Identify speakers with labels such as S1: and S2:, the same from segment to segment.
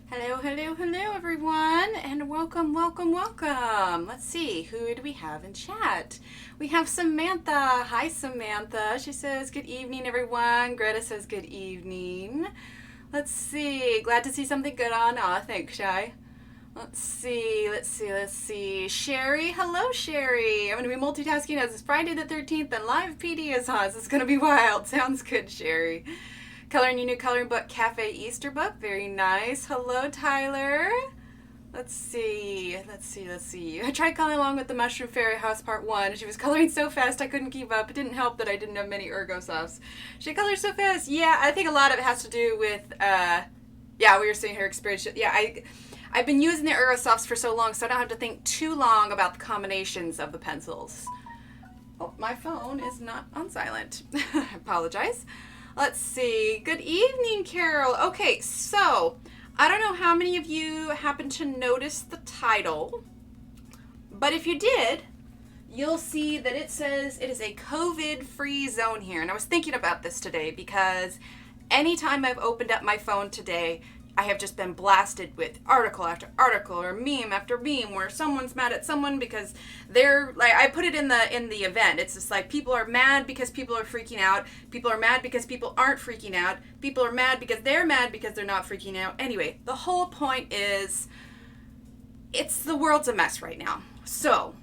S1: Hello, hello, hello, everyone, and welcome, welcome, welcome. Let's see, who do we have in chat? We have Samantha. Hi, Samantha. She says, good evening, everyone. Greta says, good evening. Let's see. Glad to see something good on. Aw, thanks, Shy. Let's see. Sherry. Hello, Sherry. I'm going to be multitasking as it's Friday the 13th and live PD is on. So it's going to be wild. Sounds good, Sherry. Coloring your new coloring book, Cafe Easter book. Very nice. Hello, Tyler. Let's see. I tried coloring along with the Mushroom Fairy House Part 1. She was coloring so fast I couldn't keep up. It didn't help that I didn't have many Ergosofts. She colored so fast. Yeah, I think a lot of it has to do with, we were seeing her experience. Yeah, I've been using the Ergosofts for so long, so I don't have to think too long about the combinations of the pencils. Oh, my phone is not on silent. I apologize. Let's see. Good evening, Carol. Okay, so I don't know how many of you happen to notice the title, but if you did, you'll see that it says it is a COVID-free zone here. And I was thinking about this today because anytime I've opened up my phone today, I have just been blasted with article after article or meme after meme where someone's mad at someone because they're like, I put it in the event. It's just like people are mad because people are freaking out. People are mad because people aren't freaking out. People are mad because they're not freaking out. Anyway, the whole point is the world's a mess right now. So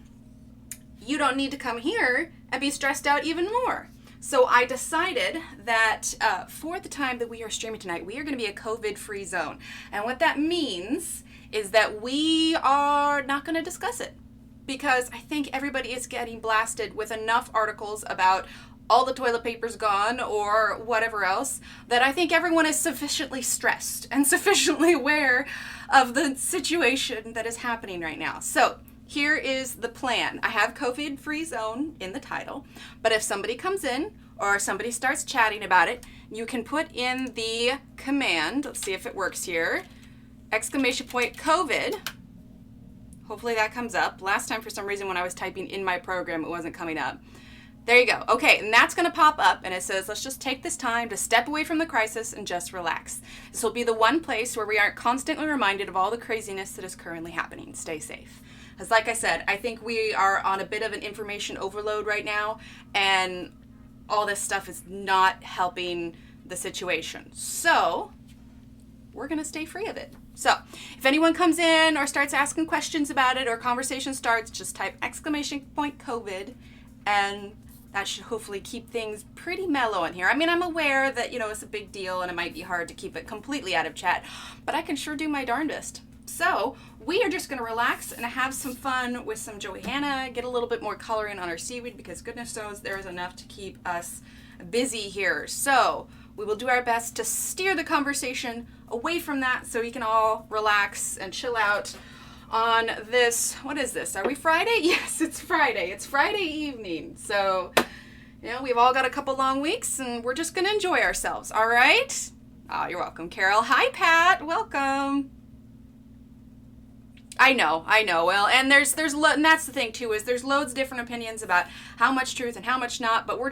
S1: you don't need to come here and be stressed out even more. So I decided that for the time that we are streaming tonight, we are going to be a COVID-free zone. And what that means is that we are not going to discuss it because I think everybody is getting blasted with enough articles about all the toilet paper's gone or whatever else that I think everyone is sufficiently stressed and sufficiently aware of the situation that is happening right now. So here is the plan. I have COVID-free zone in the title, but if somebody comes in or somebody starts chatting about it, you can put in the command, let's see if it works here, !COVID. Hopefully that comes up. Last time for some reason when I was typing in my program, it wasn't coming up. There you go. Okay, and that's going to pop up and it says, let's just take this time to step away from the crisis and just relax. This will be the one place where we aren't constantly reminded of all the craziness that is currently happening. Stay safe. Because like I said, I think we are on a bit of an information overload right now, and all this stuff is not helping the situation. So we're going to stay free of it. So if anyone comes in or starts asking questions about it or conversation starts, just type !COVID, and that should hopefully keep things pretty mellow in here. I mean, I'm aware that, it's a big deal and it might be hard to keep it completely out of chat, but I can sure do my darndest. So we are just going to relax and have some fun with some Johanna, get a little bit more coloring on our seaweed because goodness knows there is enough to keep us busy here. So we will do our best to steer the conversation away from that so we can all relax and chill out on this. What is this? Are we Friday? Yes, it's Friday. It's Friday evening. So, we've all got a couple long weeks and we're just going to enjoy ourselves. All right? Oh, you're welcome, Carol. Hi, Pat. Welcome. I know. Well, and and that's the thing too, is there's loads of different opinions about how much truth and how much not, but we're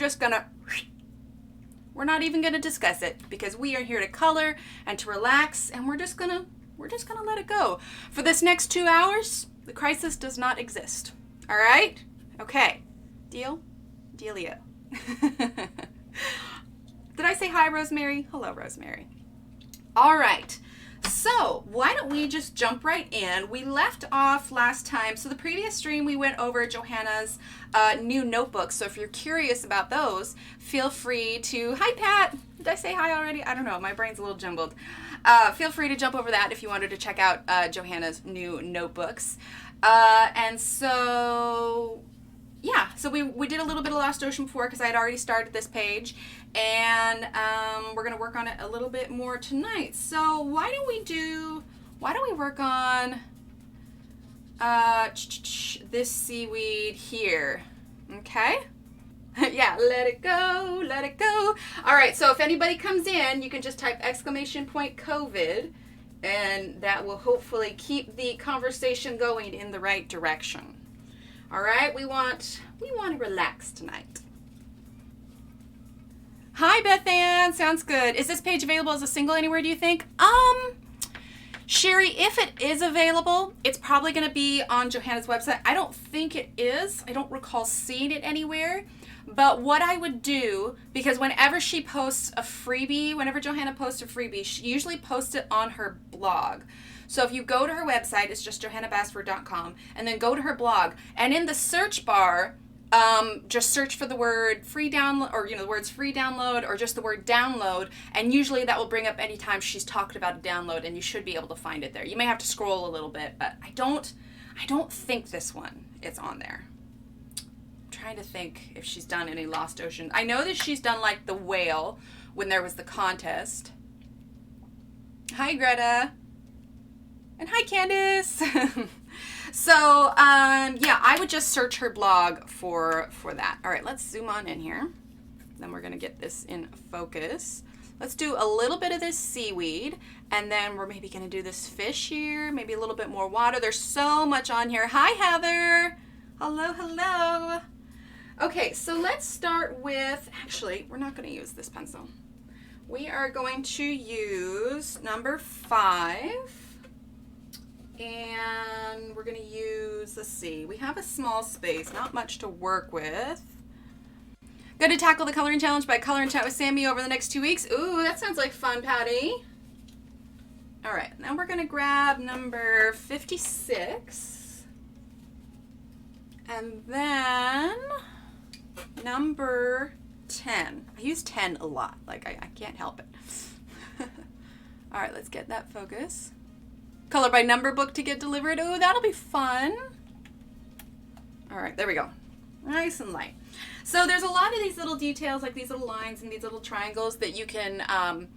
S1: not even gonna discuss it because we are here to color and to relax, and we're just gonna let it go. For this next 2 hours, the crisis does not exist. All right? Okay. Deal? Dealio. Did I say hi, Rosemary? Hello, Rosemary. All right. So why don't we just jump right in? We left off last time. So the previous stream, we went over Johanna's new notebooks. So if you're curious about those, feel free to, hi, Pat. Did I say hi already? I don't know. My brain's a little jumbled. Feel free to jump over that if you wanted to check out Johanna's new notebooks. And so, yeah, so we did a little bit of Lost Ocean before because I had already started this page. And we're going to work on it a little bit more tonight. So why don't we work on this seaweed here, okay? Yeah, let it go, let it go. All right, so if anybody comes in, you can just type !COVID, and that will hopefully keep the conversation going in the right direction. All right, we want to relax tonight. Hi, Beth Ann. Sounds good. Is this page available as a single anywhere, do you think? Sherry, if it is available, it's probably going to be on Johanna's website. I don't think it is. I don't recall seeing it anywhere. But what I would do, because whenever she posts a freebie, whenever Johanna posts a freebie, she usually posts it on her blog. So if you go to her website, it's just johannabasford.com, and then go to her blog, and in the search bar, just search for the word free download, or the words free download, or just the word download, and usually that will bring up any time she's talked about a download, and you should be able to find it there. You may have to scroll a little bit, but I don't think this one is on there. I'm trying to think if she's done any Lost Ocean. I know that she's done like the whale when there was the contest. Hi, Greta. And hi, Candace. So, yeah, I would just search her blog for that. All right, let's zoom on in here. Then we're going to get this in focus. Let's do a little bit of this seaweed, and then we're maybe going to do this fish here, maybe a little bit more water. There's so much on here. Hi, Heather. Hello, hello. Okay, so let's start with, actually, we're not going to use this pencil. We are going to use number 5. And we're going to use, let's see, we have a small space, not much to work with. Going to tackle the coloring challenge by Color and Chat with Sammy over the next 2 weeks. Ooh, that sounds like fun, Patty. All right, now we're going to grab number 56. And then number 10. I use 10 a lot, like I can't help it. All right, let's get that focus. Color by number book to get delivered. Oh, that'll be fun. All right, there we go. Nice and light. So there's a lot of these little details, like these little lines and these little triangles that you can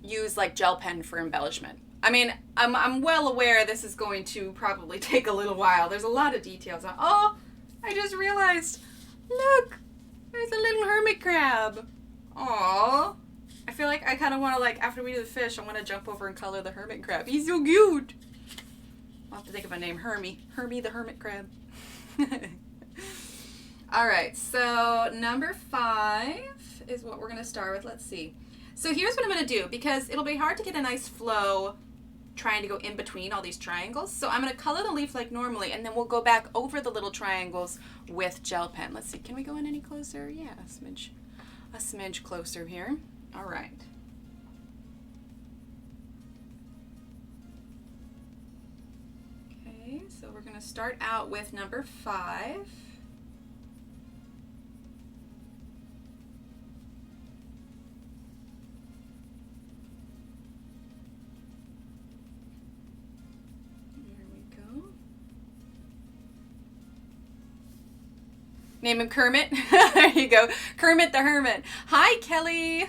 S1: use like gel pen for embellishment. I mean, I'm well aware this is going to probably take a little while. There's a lot of details. Oh, I just realized. Look, there's a little hermit crab. Aww. I feel like I kind of want to, like, after we do the fish, I want to jump over and color the hermit crab. He's so cute. I'll have to think of a name. Hermie the hermit crab. All right, so number 5 is what we're going to start with. Let's see. So here's what I'm going to do, because it'll be hard to get a nice flow trying to go in between all these triangles. So I'm going to color the leaf like normally, and then we'll go back over the little triangles with gel pen. Let's see. Can we go in any closer? Yeah, a smidge closer here. All right. Okay, so we're going to start out with number 5. There we go. Name him Kermit. There you go. Kermit the Hermit. Hi, Kelly.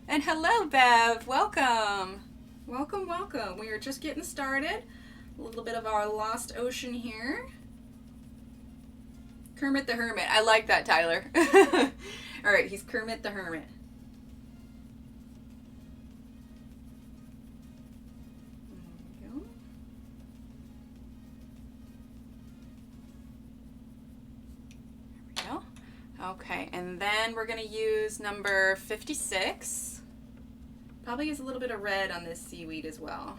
S1: And hello, Bev. Welcome. Welcome, welcome. We are just getting started. A little bit of our Lost Ocean here. Kermit the Hermit. I like that, Tyler. All right, he's Kermit the Hermit. There we go. There we go. Okay, and then we're going to use number 56. Probably use a little bit of red on this seaweed as well.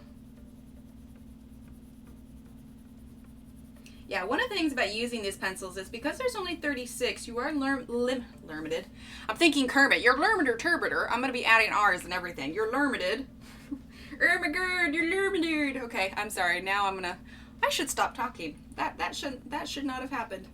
S1: Yeah, one of the things about using these pencils is because there's only 36, you are limited. I'm thinking Kermit. You're limited, turbiter. I'm going to be adding R's and everything. You're limited. Oh my god, you're limited. Okay, I'm sorry. Now I should stop talking. That should not have happened.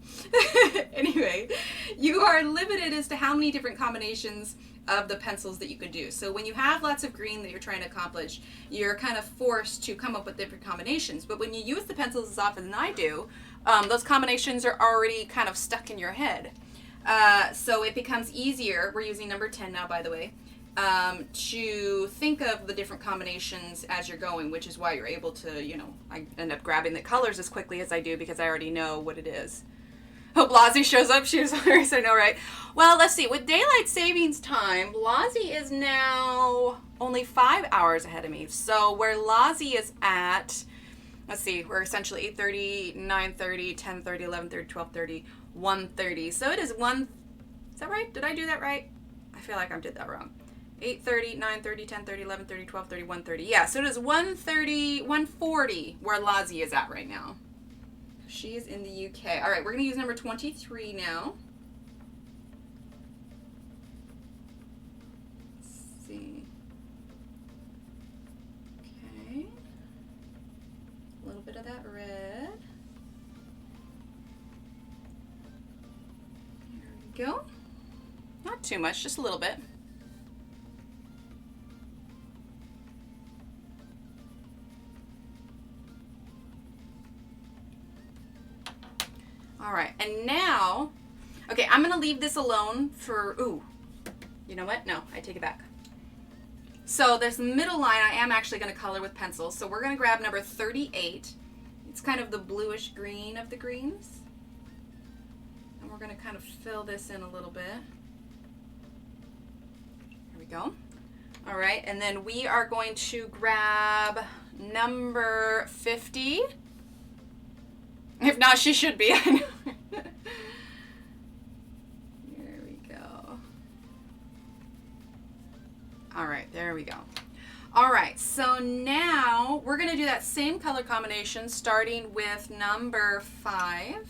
S1: Anyway, you are limited as to how many different combinations of the pencils that you could do. So when you have lots of green that you're trying to accomplish, you're kind of forced to come up with different combinations. But when you use the pencils as often as I do, those combinations are already kind of stuck in your head. So it becomes easier. We're using number 10 now, by the way. To think of the different combinations as you're going, which is why you're able to, you know, I end up grabbing the colors as quickly as I do because I already know what it is. Hope Lozzie shows up. She was hilarious, I know, right? Well, let's see. With daylight savings time, Lozzie is now only 5 hours ahead of me. So where Lozzie is at, let's see, we're essentially 8:30, 9:30, 10:30, 11:30, 12:30, 1:30. So it is is that right? Did I do that right? I feel like I did that wrong. 8:30, 9:30, 10:30, 11:30, 12:30, 1:30. Yeah, so it is 1:30, 1:40 where Lozzie is at right now. She is in the UK. All right, we're going to use number 23 now. Let's see. Okay. A little bit of that red. There we go. Not too much, just a little bit. All right, and now, okay, I'm going to leave this alone for, ooh, you know what? No, I take it back. So this middle line, I am actually going to color with pencils. So we're going to grab number 38. It's kind of the bluish green of the greens. And we're going to kind of fill this in a little bit. There we go. All right, and then we are going to grab number 50. If not, she should be. I know. There we go. All right, there we go. All right, so now we're going to do that same color combination starting with number 5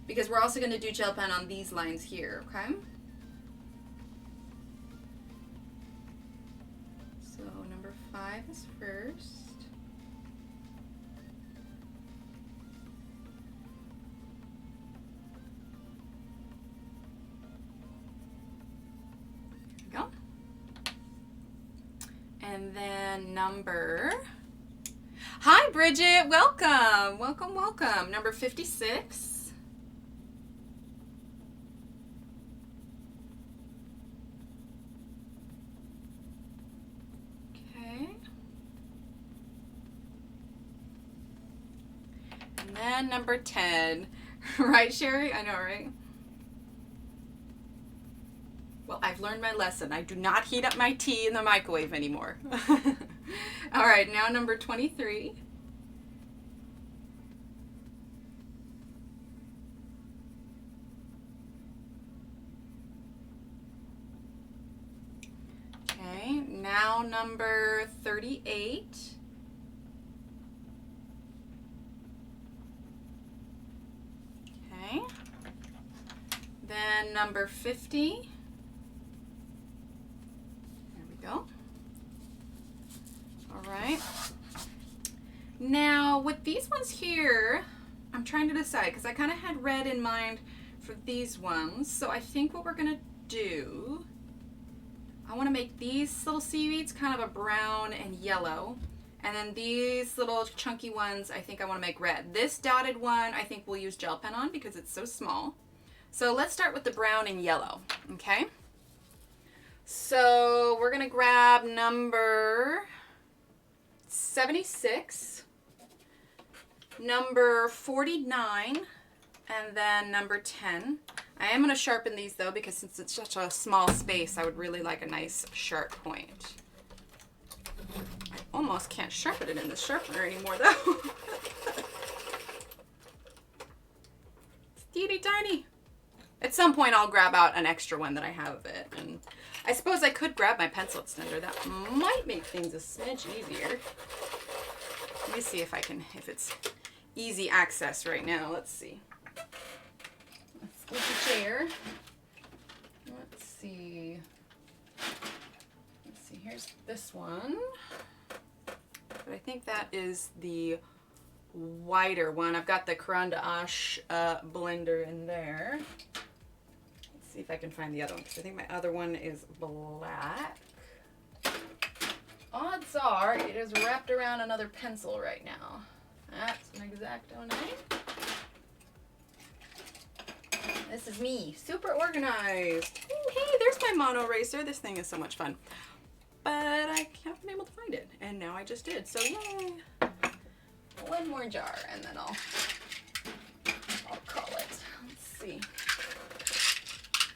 S1: because we're also going to do gel pen on these lines here, okay? So number 5 is first. And then number, hi Bridget, welcome, welcome, welcome. Number 56. Okay. And then number 10. Right, Sherry? I know, right? Well, I've learned my lesson. I do not heat up my tea in the microwave anymore. All right, now number 23. Okay, now number 38. Okay. Then number 50. Go. All right. Now with these ones here, I'm trying to decide because I kind of had red in mind for these ones. So I think what we're going to do, I want to make these little seaweeds kind of a brown and yellow. And then these little chunky ones, I think I want to make red. This dotted one, I think we'll use gel pen on because it's so small. So let's start with the brown and yellow, okay? So we're going to grab number 76, number 49, and then number 10. I am going to sharpen these though because since it's such a small space, I would really like a nice sharp point. I almost can't sharpen it in the sharpener anymore though. It's teeny tiny. At some point I'll grab out an extra one that I have of it, and I suppose I could grab my pencil extender. That might make things a smidge easier. Let me see if I can, if it's easy access right now. Let's see. Let's look at the chair. Let's see. Let's see, here's this one. But I think that is the wider one. I've got the Caran d'Ache blender in there. Let's see if I can find the other one, because I think my other one is black. Odds are it is wrapped around another pencil right now. That's an X-Acto knife. This is me, super organized. Ooh, hey, there's my mono eraser. This thing is so much fun. But I haven't been able to find it, and now I just did, so yay. One more jar, and then I'll call it. Let's see.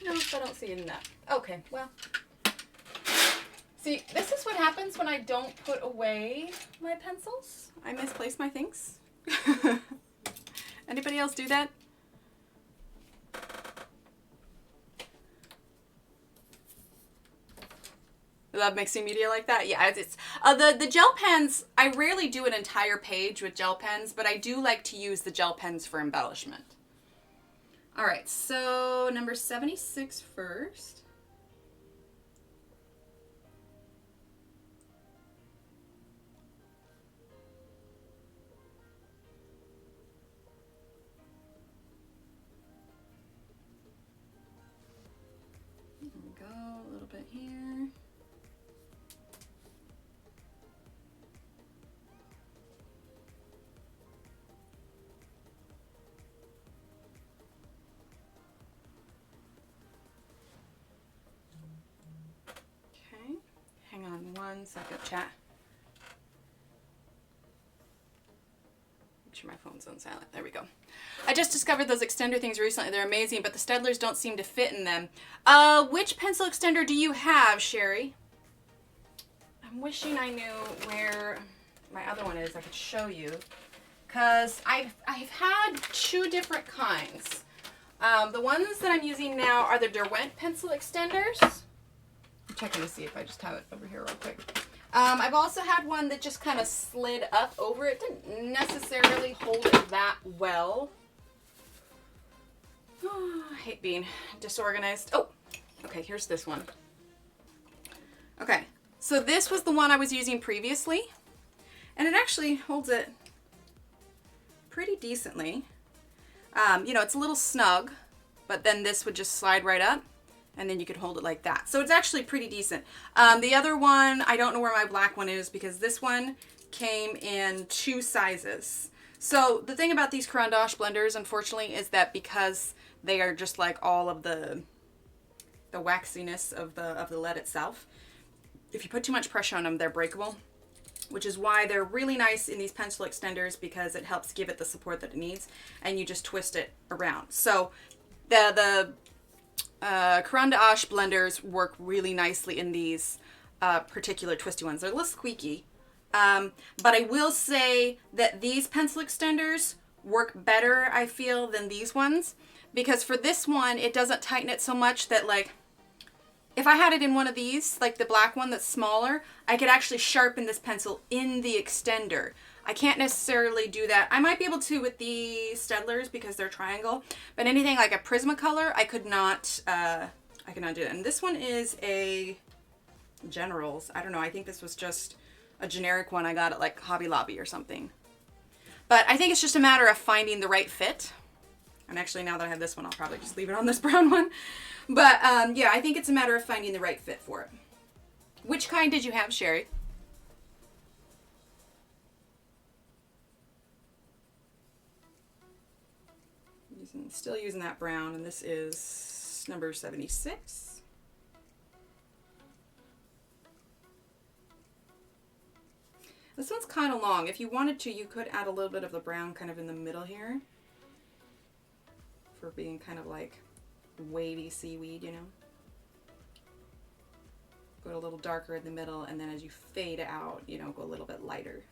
S1: No, I don't see it in that. Okay, well. See, this is what happens when I don't put away my pencils. I misplace my things. Anybody else do that? Love mixing media like that? Yeah, it's the gel pens, I rarely do an entire page with gel pens, but I do like to use the gel pens for embellishment. All right, so number 76 first. There we go, a little bit here. Hang on 1 second, chat. Make sure my phone's on silent. There we go. I just discovered those extender things recently. They're amazing, but the Staedtlers don't seem to fit in them. Which pencil extender do you have, Sherry? I'm wishing I knew where my other one is. I could show you. Because I've had 2 different kinds. The ones that I'm using now are the Derwent pencil extenders. I'm checking to see if I just have it over here real quick. I've also had one that just kind of slid up over it. Didn't necessarily hold it that well. Oh, I hate being disorganized. Oh, okay, here's this one. Okay, so this was the one I was using previously, and it actually holds it pretty decently. You know, it's a little snug, but then this would just slide right up. And then you could hold it like that. So it's actually pretty decent. The other one, I don't know where my black one is because this one came in 2 sizes. So the thing about these Caran d'Ache blenders, unfortunately, is that because they are just like all of the waxiness of the lead itself, if you put too much pressure on them, they're breakable, which is why they're really nice in these pencil extenders because it helps give it the support that it needs, and you just twist it around. So the Caran d'Ache blenders work really nicely in these particular twisty ones. They're a little squeaky, but I will say that these pencil extenders work better, I feel, than these ones, because for this one, it doesn't tighten it so much that, like, if I had it in one of these, like the black one that's smaller, I could actually sharpen this pencil in the extender. I can't necessarily do that. I might be able to with the Staedtlers because they're triangle, but anything like a Prismacolor, I could not do that. And this one is a Generals. I don't know. I think this was just a generic one I got at like Hobby Lobby or something. But I think it's just a matter of finding the right fit. And actually, now that I have this one, I'll probably just leave it on this brown one. But yeah, I think it's a matter of finding the right fit for it. Which kind did you have, Sherry? Still using that brown, and this is number 76. This one's kind of long. If you wanted to, you could add a little bit of the brown kind of in the middle here for being kind of like wavy seaweed, you know. Go a little darker in the middle, and then as you fade out, you know, go a little bit lighter.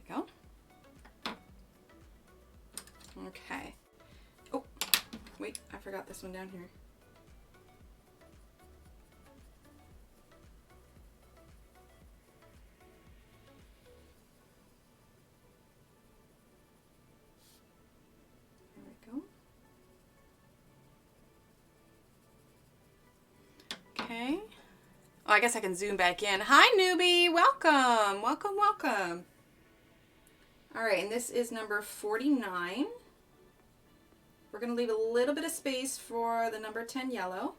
S1: Go. Okay. Oh, wait, I forgot this one down here. Oh, I guess I can zoom back in. Hi, newbie. Welcome. Welcome, welcome. All right, and this is number 49. We're going to leave a little bit of space for the number 10 yellow.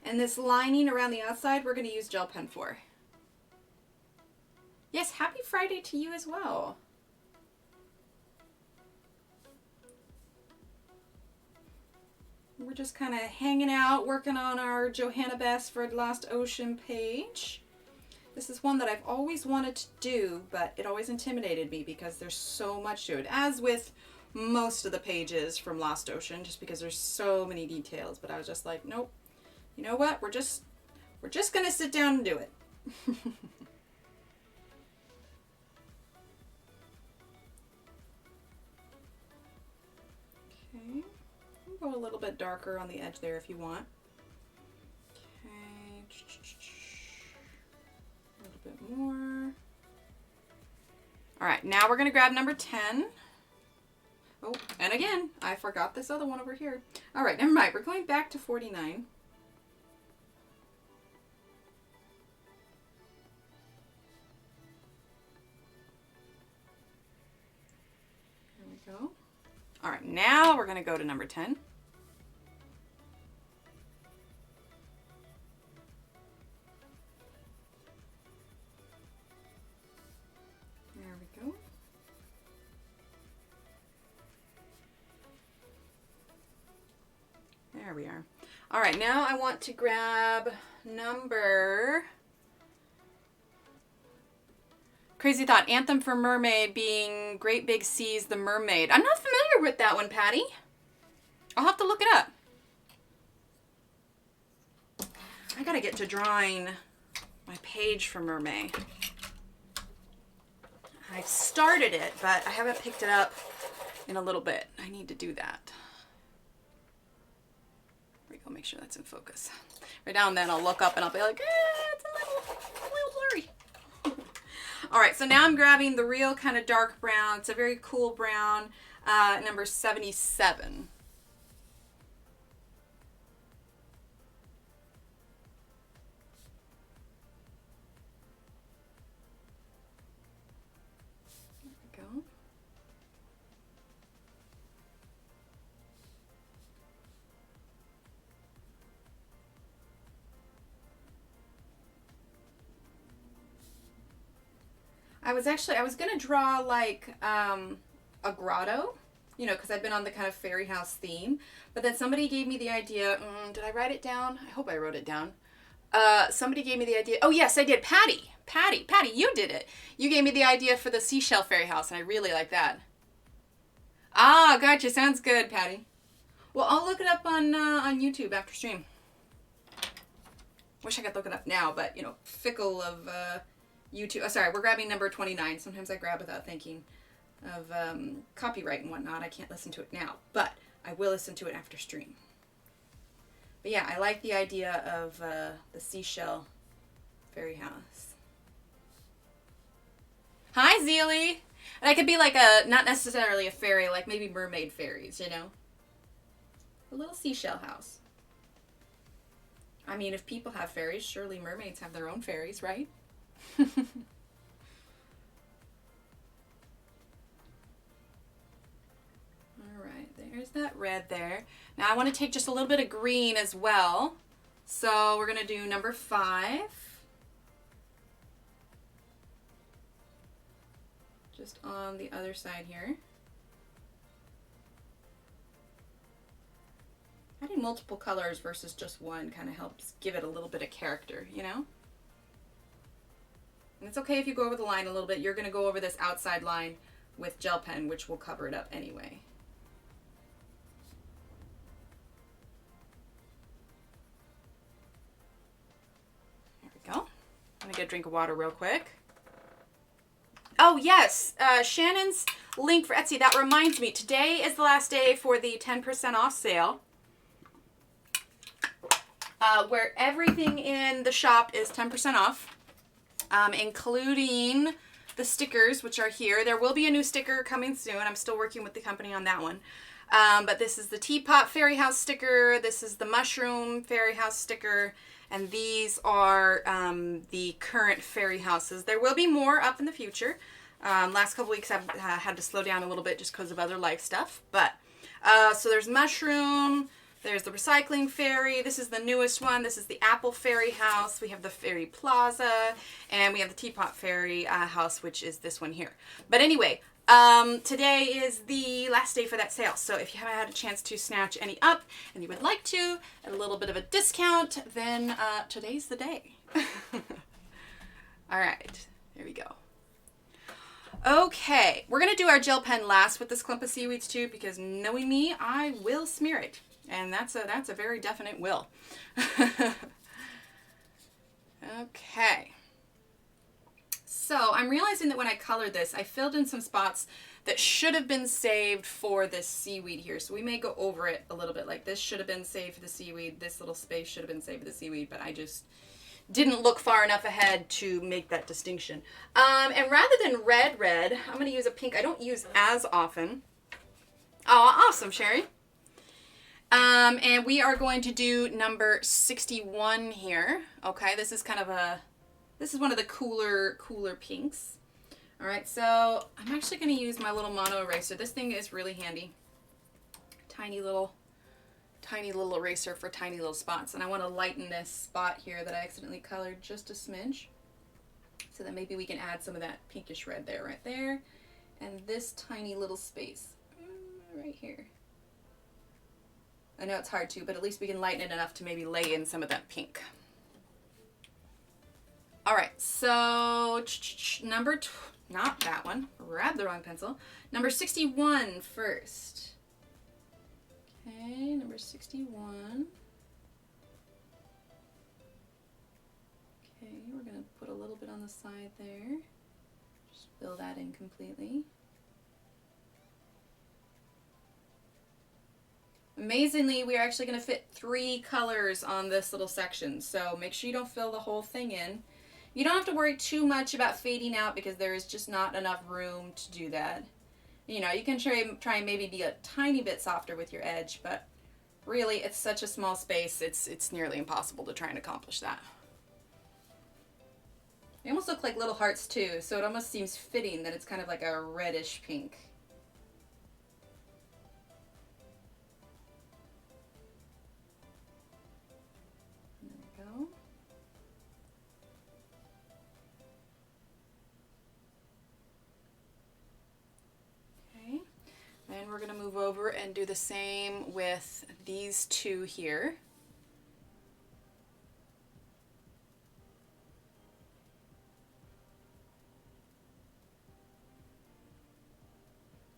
S1: And this lining around the outside, we're going to use gel pen for. Yes, happy Friday to you as well. We're just kind of hanging out, working on our Johanna Basford Lost Ocean page. This is one that I've always wanted to do, but it always intimidated me because there's so much to it, as with most of the pages from Lost Ocean, just because there's so many details. But I was just like, nope. You know what? We're just gonna sit down and do it. Okay, I'll go a little bit darker on the edge there if you want. Okay, a little bit more. All right, now we're gonna grab number 10. Oh, and again, I forgot this other one over here. All right, never mind. We're going back to 49. Go. All right, now we're going to go to number 10. There we go. There we are. All right, now I want to grab number... Crazy thought, Anthem for Mermaid being Great Big Seas, the Mermaid. I'm not familiar with that one, Patty. I'll have to look it up. I gotta get to drawing my page for Mermaid. I've started it, but I haven't picked it up in a little bit. I need to do that. There we go, make sure that's in focus. Right now and then I'll look up and I'll be like, it's a little blurry. All right, so now I'm grabbing the real kind of dark brown. It's a very cool brown, number 77. There we go. I was gonna draw like a grotto, you know, because I've been on the kind of fairy house theme. But then somebody gave me the idea. Did I write it down? I hope I wrote it down. Somebody gave me the idea. Oh yes, I did. Patty, you did it. You gave me the idea for the seashell fairy house, and I really like that. Ah, gotcha. Sounds good, Patty. Well, I'll look it up on YouTube after stream. Wish I could look it up now, but you know, fickle of YouTube. Oh, sorry, we're grabbing number 29. Sometimes I grab without thinking of copyright and whatnot. I can't listen to it now, but I will listen to it after stream. But yeah, I like the idea of the seashell fairy house. Hi, Zeely. And I could be like not necessarily a fairy, like maybe mermaid fairies, you know? A little seashell house. I mean, if people have fairies, surely mermaids have their own fairies, right? All right, there's that red there. Now I want to take just a little bit of green as well. So we're going to do number 5. Just on the other side here. Adding multiple colors versus just one kind of helps give it a little bit of character, you know? And it's okay if you go over the line a little bit. You're going to go over this outside line with gel pen, which will cover it up anyway. There we go. I'm going to get a drink of water real quick. Oh, yes. Shannon's link for Etsy. That reminds me. Today is the last day for the 10% off sale. Where everything in the shop is 10% off. Including the stickers, which are here. There will be a new sticker coming soon. I'm still working with the company on that one. But this is the Teapot Fairy House sticker. This is the Mushroom Fairy House sticker. And these are the current fairy houses. There will be more up in the future. Last couple weeks I've had to slow down a little bit just because of other life stuff. But so there's Mushroom. There's the Recycling Fairy. This is the newest one. This is the Apple Fairy House. We have the Fairy Plaza. And we have the Teapot Fairy House, which is this one here. But anyway, today is the last day for that sale. So if you haven't had a chance to snatch any up and you would like to, at a little bit of a discount, then today's the day. All right, here we go. Okay, we're going to do our gel pen last with this clump of seaweeds too, because knowing me, I will smear it. And that's a very definite will. Okay. So I'm realizing that when I colored this, I filled in some spots that should have been saved for this seaweed here. So we may go over it a little bit. Like this should have been saved for the seaweed. This little space should have been saved for the seaweed, but I just didn't look far enough ahead to make that distinction. And rather than red, I'm going to use a pink I don't use as often. Oh, awesome, Sherry. And we are going to do number 61 here. Okay, this is kind of this is one of the cooler pinks. All right, so I'm actually going to use my little mono eraser. This thing is really handy. Tiny little eraser for tiny little spots. And I want to lighten this spot here that I accidentally colored just a smidge. So that maybe we can add some of that pinkish red there, right there. And this tiny little space right here. I know it's hard to, but at least we can lighten it enough to maybe lay in some of that pink. All right, so not that one. Grabbed the wrong pencil. Number 61 first. Okay, number 61. Okay, we're gonna put a little bit on the side there. Just fill that in completely. Amazingly, we are actually going to fit 3 colors on this little section, so make sure you don't fill the whole thing in. You don't have to worry too much about fading out because there is just not enough room to do that. You know, you can try and maybe be a tiny bit softer with your edge, but really it's such a small space, it's nearly impossible to try and accomplish that. They almost look like little hearts too, so it almost seems fitting that it's kind of like a reddish pink. And we're going to move over and do the same with these 2 here.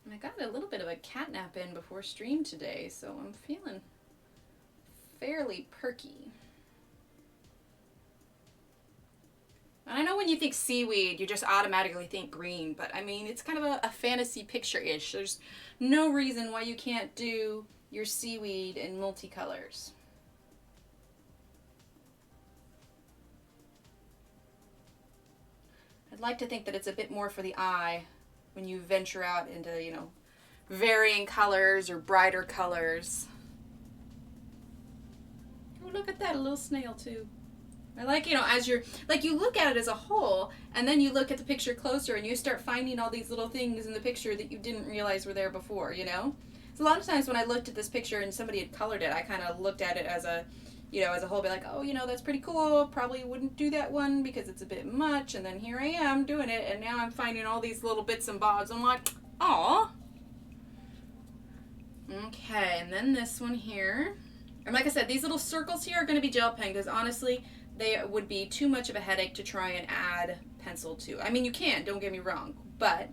S1: And I got a little bit of a catnap in before stream today, so I'm feeling fairly perky. And I know when you think seaweed, you just automatically think green, but I mean, it's kind of a fantasy picture-ish. There's no reason why you can't do your seaweed in multicolors. I'd like to think that it's a bit more for the eye when you venture out into, you know, varying colors or brighter colors. Oh, look at that, a little snail too. I like, you know, as you're, like, you look at it as a whole, and then you look at the picture closer, and you start finding all these little things in the picture that you didn't realize were there before, you know? So a lot of times when I looked at this picture and somebody had colored it, I kind of looked at it as a, you know, as a whole, be like, oh, you know, that's pretty cool, probably wouldn't do that one because it's a bit much, and then here I am doing it, and now I'm finding all these little bits and bobs. I'm like, aw. Okay, and then this one here. And like I said, these little circles here are going to be gel pen, because honestly, they would be too much of a headache to try and add pencil to. I mean, you can, don't get me wrong, but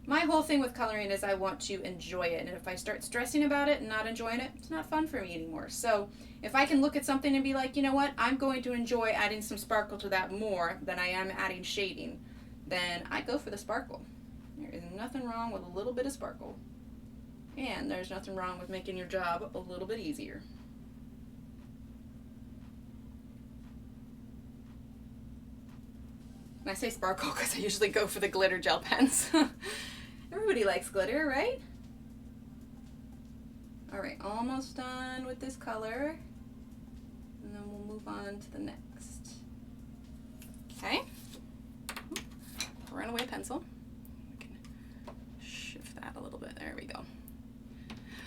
S1: my whole thing with coloring is I want to enjoy it, and if I start stressing about it and not enjoying it, it's not fun for me anymore. So if I can look at something and be like, you know what, I'm going to enjoy adding some sparkle to that more than I am adding shading, then I go for the sparkle. There is nothing wrong with a little bit of sparkle. And there's nothing wrong with making your job a little bit easier. And I say sparkle because I usually go for the glitter gel pens. Everybody likes glitter, right? All right, almost done with this color. And then we'll move on to the next. Okay. Runaway pencil. We can shift that a little bit. There we go.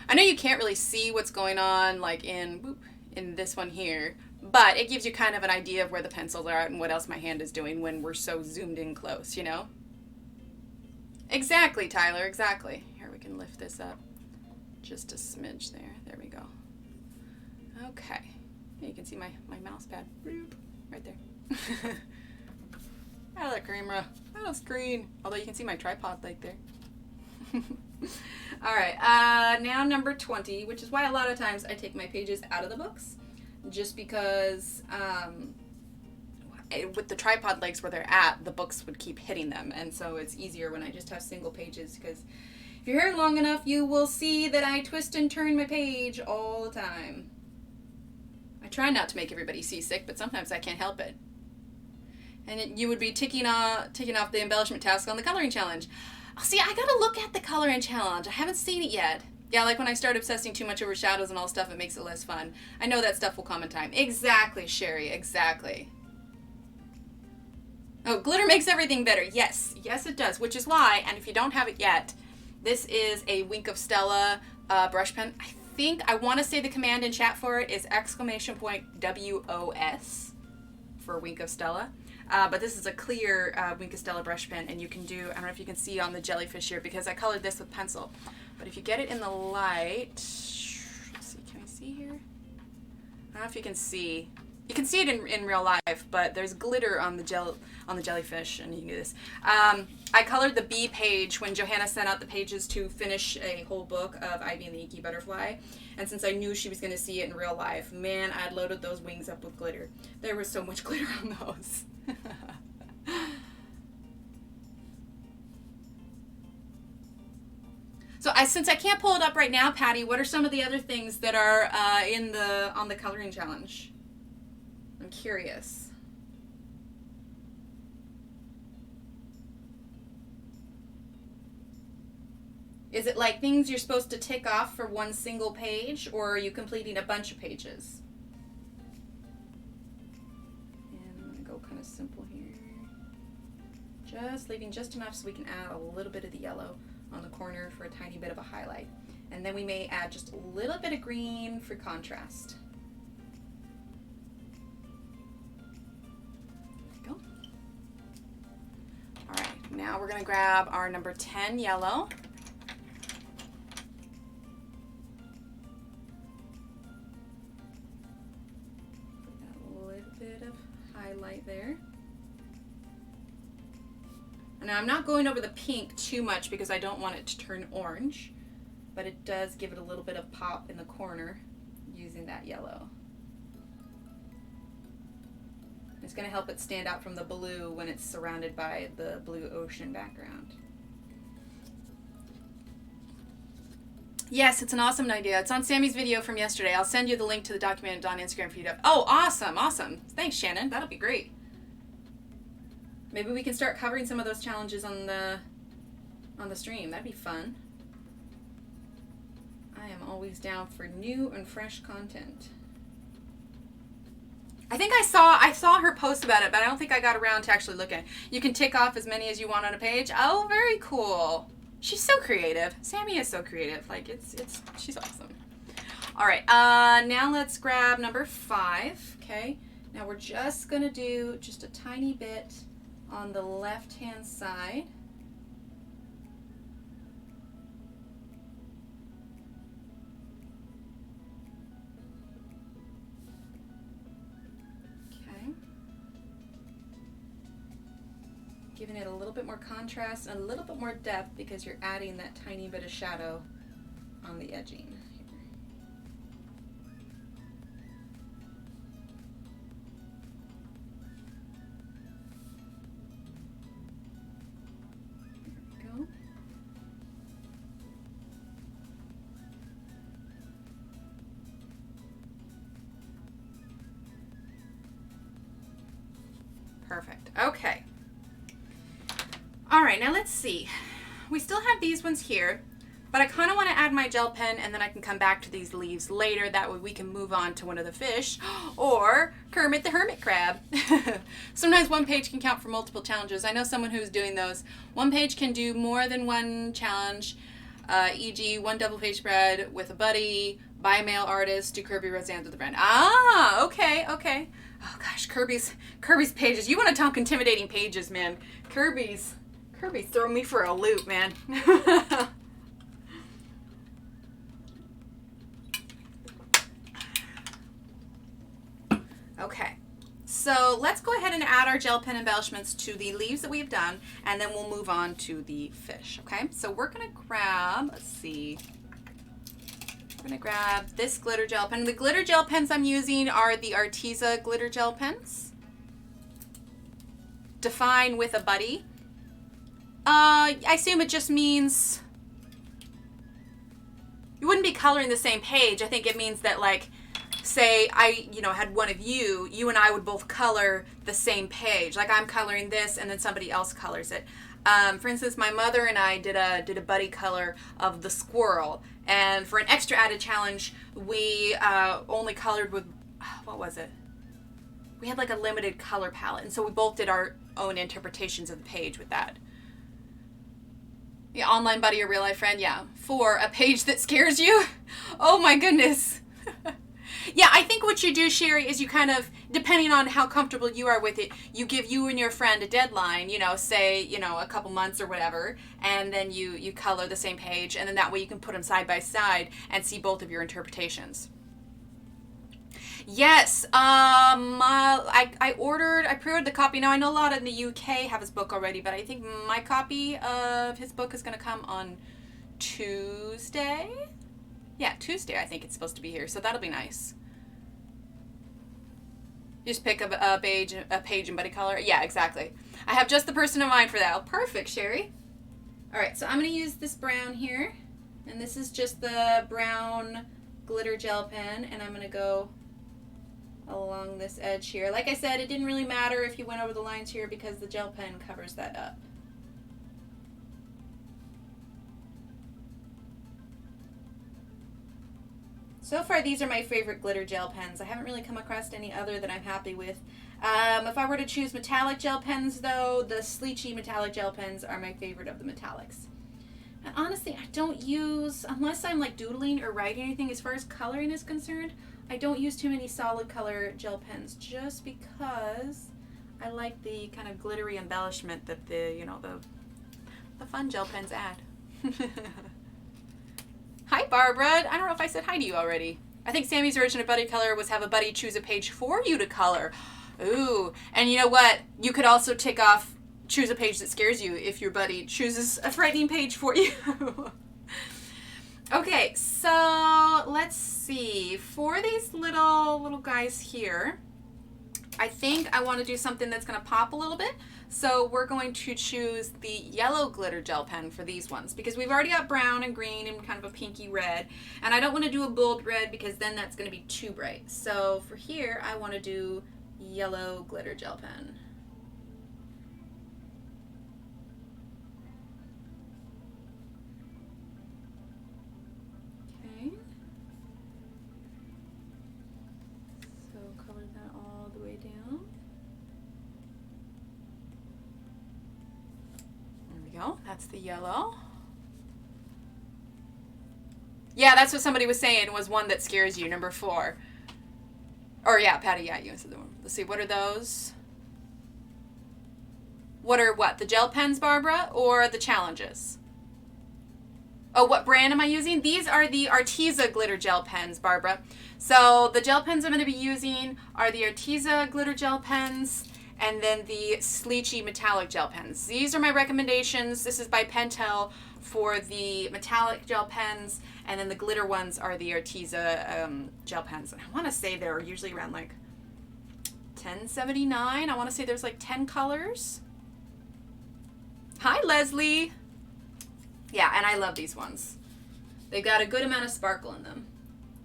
S1: I know you can't really see what's going on like in this one here, but it gives you kind of an idea of where the pencils are at and what else my hand is doing when we're so zoomed in close, you know? Exactly, Tyler, exactly. Here, we can lift this up just a smidge there. There we go. Okay. You can see my mouse pad right there. Hello, camera. Hello, screen. Although you can see my tripod like there. All right, now number 20, which is why a lot of times I take my pages out of the books, just because with the tripod legs where they're at, the books would keep hitting them, and so it's easier when I just have single pages, because if you're here long enough, you will see that I twist and turn my page all the time. I try not to make everybody seasick, but sometimes I can't help it. And you would be ticking off the embellishment task on the coloring challenge. See, I gotta look at the coloring challenge. I haven't seen it yet. Yeah, like when I start obsessing too much over shadows and all stuff, it makes it less fun. I know that stuff will come in time. Exactly, Sherry, exactly. Oh, glitter makes everything better. Yes, yes it does, which is why, and if you don't have it yet, this is a Wink of Stella brush pen. I want to say the command in chat for it is !WOS for Wink of Stella. But this is a clear Wink of Stella brush pen, and you can do, I don't know if you can see on the jellyfish here, because I colored this with pencil. But if you get it in the light, let's see, can we see here? I don't know if you can see. You can see it in real life, but there's glitter on the jellyfish, and you can do this. I colored the B page when Johanna sent out the pages to finish a whole book of Ivy and the Inky Butterfly. And since I knew she was going to see it in real life, man, I had loaded those wings up with glitter. There was so much glitter on those. So since I can't pull it up right now, Patty, what are some of the other things that are on the coloring challenge? I'm curious. Is it like things you're supposed to tick off for one single page, or are you completing a bunch of pages? And I'm going to go kind of simple here. Just leaving just enough so we can add a little bit of the yellow on the corner for a tiny bit of a highlight. And then we may add just a little bit of green for contrast. There we go. All right, now we're going to grab our number 10 yellow. Highlight there. And now I'm not going over the pink too much because I don't want it to turn orange, but it does give it a little bit of pop in the corner using that yellow. It's going to help it stand out from the blue when it's surrounded by the blue ocean background. Yes, it's an awesome idea. It's on Sammy's video from yesterday. I'll send you the link to the document on Instagram for you to... Oh, awesome, awesome. Thanks, Shannon. That'll be great. Maybe we can start covering some of those challenges on the stream. That'd be fun. I am always down for new and fresh content. I think I saw her post about it, but I don't think I got around to actually looking. You can tick off as many as you want on a page. Oh, very cool. She's so creative. Sammy is so creative. Like she's awesome. All right, now let's grab number 5. Okay, now we're just gonna do just a tiny bit on the left-hand side. Okay. Giving it a little bit more contrast and a little bit more depth because you're adding that tiny bit of shadow on the edging. There we go. Perfect. Okay. All right, now let's see. We still have these ones here, but I kind of want to add my gel pen, and then I can come back to these leaves later. That way we can move on to one of the fish or Kermit the Hermit crab. Sometimes one page can count for multiple challenges. I know someone who's doing those. One page can do more than one challenge, e.g. one double page spread with a buddy, by a male artist, do Kirby Roseanne with a friend. Ah, okay, okay. Oh gosh, Kirby's pages. You want to talk intimidating pages, man. Kirby's throwing me for a loop, man. Okay, so let's go ahead and add our gel pen embellishments to the leaves that we've done, and then we'll move on to the fish, okay? So we're gonna grab, let's see, we're gonna grab this glitter gel pen. The glitter gel pens I'm using are the Arteza glitter gel pens. Define with a buddy. I assume it just means you wouldn't be coloring the same page. I think it means that, like, say I, had one of you and I would both color the same page. Like I'm coloring this and then somebody else colors it. For instance, my mother and I did a buddy color of the squirrel. And for an extra added challenge, we only colored with, what was it? We had like a limited color palette. And so we both did our own interpretations of the page with that. Yeah, online buddy or real life friend, yeah. For a page that scares you? Oh my goodness. Yeah, I think what you do, Sherry, is you kind of, depending on how comfortable you are with it, you give you and your friend a deadline, say, a couple months or whatever, and then you color the same page, and then that way you can put them side by side and see both of your interpretations. Yes, I pre-ordered the copy. Now, I know a lot in the UK have his book already, but I think my copy of his book is going to come on Tuesday. Yeah, Tuesday, I think it's supposed to be here, so that'll be nice. Just pick up a page and buddy color. Yeah, exactly. I have just the person in mind for that. Oh, perfect, Sherry. All right, so I'm going to use this brown here, and this is just the brown glitter gel pen, and I'm going to go along this edge here. Like I said, it didn't really matter if you went over the lines here because the gel pen covers that up. So far, these are my favorite glitter gel pens. I haven't really come across any other that I'm happy with. If I were to choose metallic gel pens, though, the Sleechy metallic gel pens are my favorite of the metallics. And honestly, I don't use, unless I'm like doodling or writing anything as far as coloring is concerned, I don't use too many solid color gel pens just because I like the kind of glittery embellishment that the fun gel pens add. Hi, Barbara. I don't know if I said hi to you already. I think Sammy's version of buddy color was have a buddy choose a page for you to color. Ooh. And you know what? You could also tick off choose a page that scares you if your buddy chooses a frightening page for you. Okay, so let's see. For these little guys here, I think I want to do something that's going to pop a little bit. So we're going to choose the yellow glitter gel pen for these ones because we've already got brown and green and kind of a pinky red. And I don't want to do a bold red because then that's going to be too bright. So for here, I want to do yellow glitter gel pen. Okay. So color that all the way down. Go. That's the yellow. Yeah, that's what somebody was saying was one that scares you, number 4. Or yeah, Patty, yeah, you said the one. Let's see, what are those? What are what? The gel pens, Barbara, or the challenges? Oh, what brand am I using? These are the Arteza glitter gel pens, Barbara. So the gel pens I'm going to be using are the Arteza glitter gel pens, and then the Sleechy metallic gel pens. These are my recommendations. This is by Pentel for the metallic gel pens, and then the glitter ones are the Arteza gel pens. And I want to say they're usually around like $10.79. I want to say there's like 10 colors. Hi, Leslie. Yeah, and I love these ones. They've got a good amount of sparkle in them.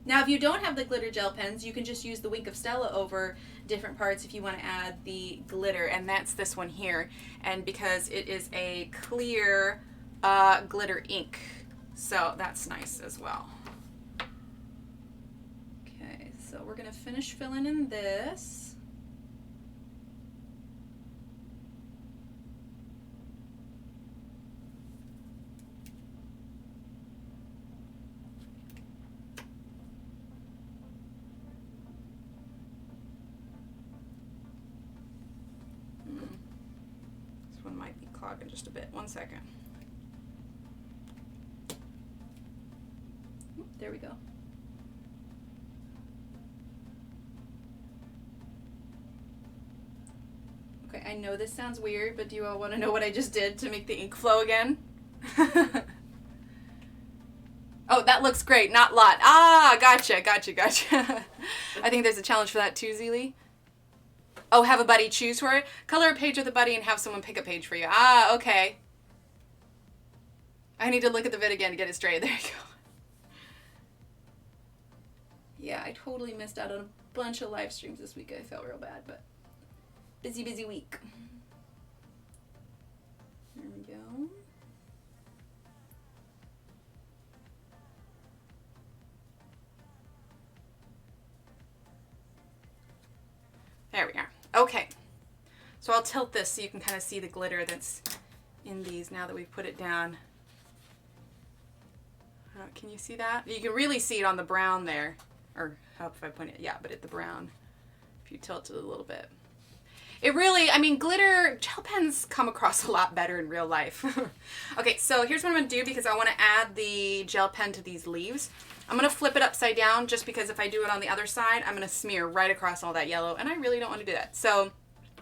S1: Now, if you don't have the glitter gel pens, you can just use the Wink of Stella over different parts if you want to add the glitter, and that's this one here. And because it is a clear glitter ink, so that's nice as well. Okay, so we're going to finish filling in this. Might be clogging just a bit. One second. There we go. Okay, I know this sounds weird, but do you all want to know what I just did to make the ink flow again? Oh, that looks great. Not lot. Ah, gotcha. I think there's a challenge for that too, Zeely. Oh, have a buddy choose for it? Color a page with a buddy and have someone pick a page for you. Ah, okay. I need to look at the vid again to get it straight. There you go. Yeah, I totally missed out on a bunch of live streams this week. I felt real bad, but busy week. There we go. There we are. Okay, so I'll tilt this so you can kind of see the glitter that's in these now that we've put it down. Can you see that? You can really see it on the brown there. Or how if I point it? Yeah, but at the brown. If you tilt it a little bit. It really, I mean, glitter, gel pens come across a lot better in real life. Okay, so here's what I'm going to do because I want to add the gel pen to these leaves. I'm going to flip it upside down just because if I do it on the other side, I'm going to smear right across all that yellow, and I really don't want to do that. So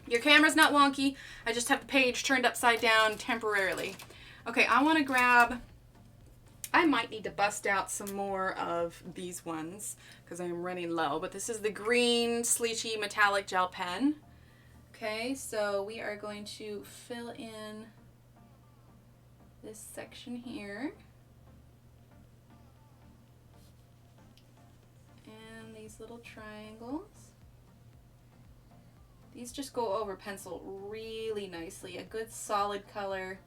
S1: your camera's not wonky. I just have the page turned upside down temporarily. Okay, I want to grab, I might need to bust out some more of these ones because I am running low, but this is the green Sleechy metallic gel pen. Okay, so we are going to fill in this section here. And these little triangles. These just go over pencil really nicely. A good solid color.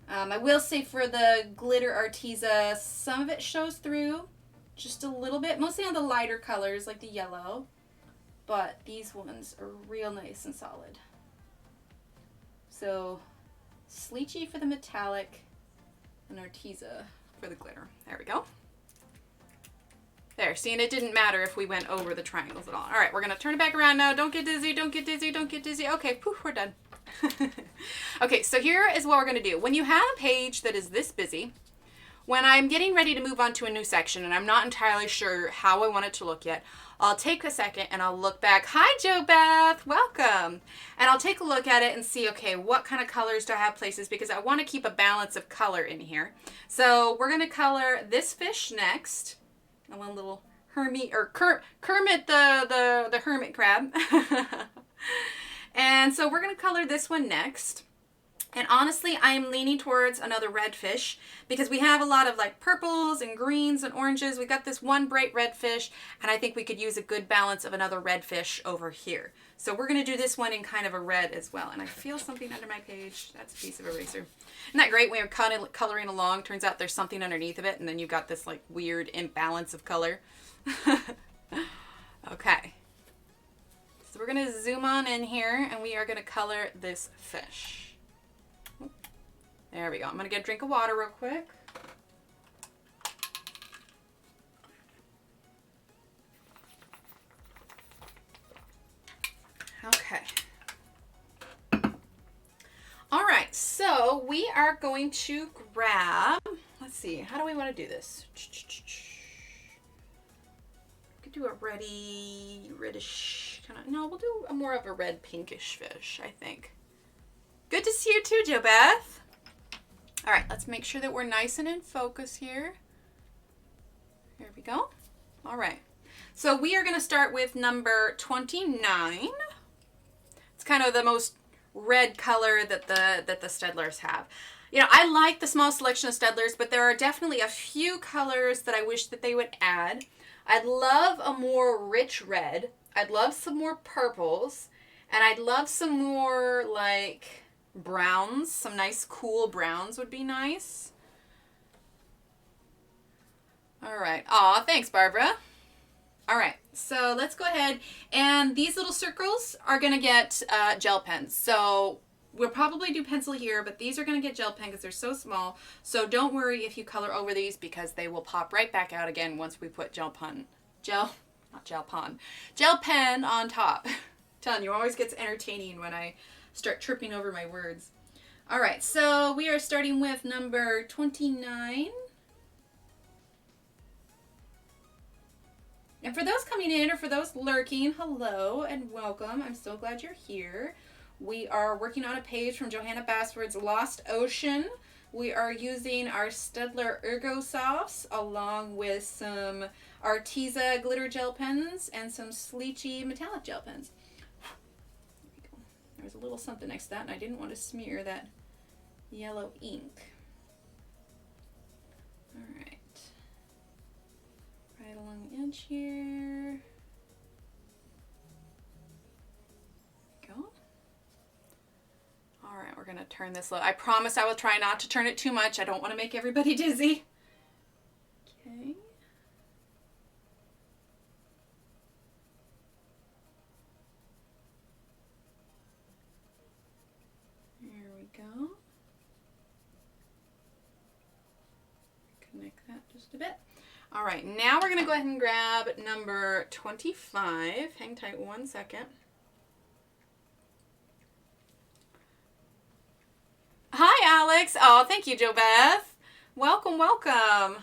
S1: I will say for the glitter Arteza, some of it shows through just a little bit, mostly on the lighter colors like the yellow. But these ones are real nice and solid. So Sleechy for the metallic and Arteza for the glitter. There we go. There, see, and it didn't matter if we went over the triangles at all. All right, we're gonna turn it back around now. Don't get dizzy, don't get dizzy, don't get dizzy. Okay, poof, we're done. Okay, so here is what we're gonna do. When you have a page that is this busy, when I'm getting ready to move on to a new section and I'm not entirely sure how I want it to look yet, I'll take a second and I'll look back. Hi, Jo Beth, welcome. And I'll take a look at it and see, okay, what kind of colors do I have places because I want to keep a balance of color in here. So we're gonna color this fish next. I want a little Hermit or Kermit the hermit crab. And so we're gonna color this one next. And honestly, I'm leaning towards another red fish because we have a lot of like purples and greens and oranges. We got this one bright red fish, and I think we could use a good balance of another red fish over here. So we're gonna do this one in kind of a red as well. And I feel something under my page. That's a piece of eraser. Isn't that great when you're kind of coloring along? Turns out there's something underneath of it, and then you've got this like weird imbalance of color. Okay. So we're gonna zoom on in here, and we are gonna color this fish. There we go. I'm gonna get a drink of water real quick. Okay. All right, so we are going to grab, let's see, how do we want to do this? We could do a reddish kind of, no, we'll do more of a red pinkish fish, I think. Good to see you too, Jo Beth. All right, let's make sure that we're nice and in focus here. Here we go. All right. So we are going to start with number 29. It's kind of the most red color that the Staedtlers have. You know, I like the small selection of Staedtlers, but there are definitely a few colors that I wish that they would add. I'd love a more rich red. I'd love some more purples. And I'd love some more like browns. Some nice cool browns would be nice. All right. Aw, thanks, Barbara. All right, so let's go ahead. And these little circles are going to get gel pens. So we'll probably do pencil here, but these are going to get gel pen because they're so small. So don't worry if you color over these because they will pop right back out again once we put gel pen on top. Telling you, always gets entertaining when I start tripping over my words. All right, so we are starting with number 29. And for those coming in or for those lurking, hello and welcome. I'm so glad you're here. We are working on a page from Johanna Basford's Lost Ocean. We are using our Staedtler Erogosofts along with some Arteza glitter gel pens and some Sleechy metallic gel pens. There we go. There's a little something next to that, and I didn't want to smear that yellow ink. All right. Right along the edge here. Go. All right, we're going to turn this low. I promise I will try not to turn it too much. I don't want to make everybody dizzy. Okay. There we go. Connect that just a bit. All right, now we're going to go ahead and grab number 25. Hang tight 1 second. Hi, Alex. Oh, thank you, Jo Beth. Welcome, welcome.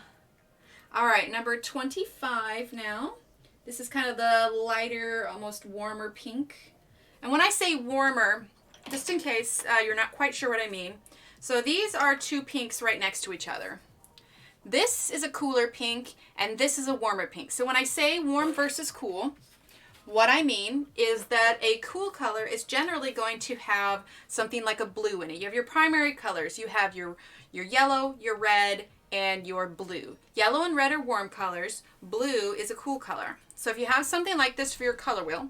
S1: All right, number 25 now. This is kind of the lighter, almost warmer pink. And when I say warmer, just in case you're not quite sure what I mean. So these are two pinks right next to each other. This is a cooler pink, and this is a warmer pink. So when I say warm versus cool, what I mean is that a cool color is generally going to have something like a blue in it. You have your primary colors. You have your yellow, your red, and your blue. Yellow and red are warm colors. Blue is a cool color. So if you have something like this for your color wheel,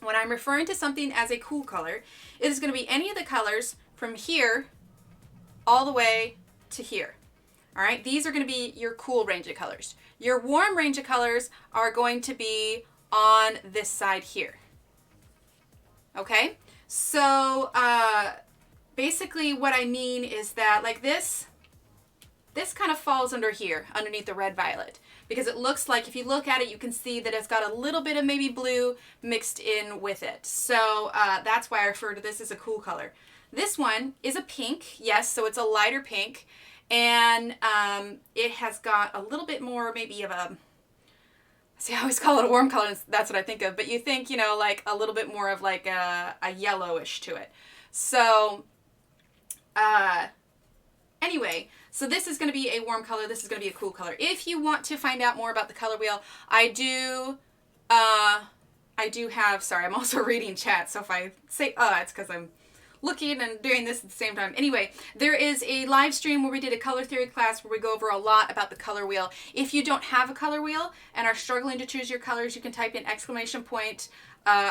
S1: when I'm referring to something as a cool color, it is going to be any of the colors from here all the way to here. All right, these are going to be your cool range of colors. Your warm range of colors are going to be on this side here. Okay, so basically what I mean is that like this kind of falls under here, underneath the red violet, because it looks like if you look at it, you can see that it's got a little bit of maybe blue mixed in with it. So that's why I refer to this as a cool color. This one is a pink, yes, so it's a lighter pink. And it has got a little bit more maybe of a, see, I always call it a warm color, that's what I think of, but you think, you know, like a little bit more of like a yellowish to it. So anyway, so this is going to be a warm color, this is going to be a cool color. If you want to find out more about the color wheel, I do have, sorry, I'm also reading chat, so if I say it's because I'm looking and doing this at the same time. Anyway, there is a live stream where we did a color theory class where we go over a lot about the color wheel. If you don't have a color wheel and are struggling to choose your colors, you can type in !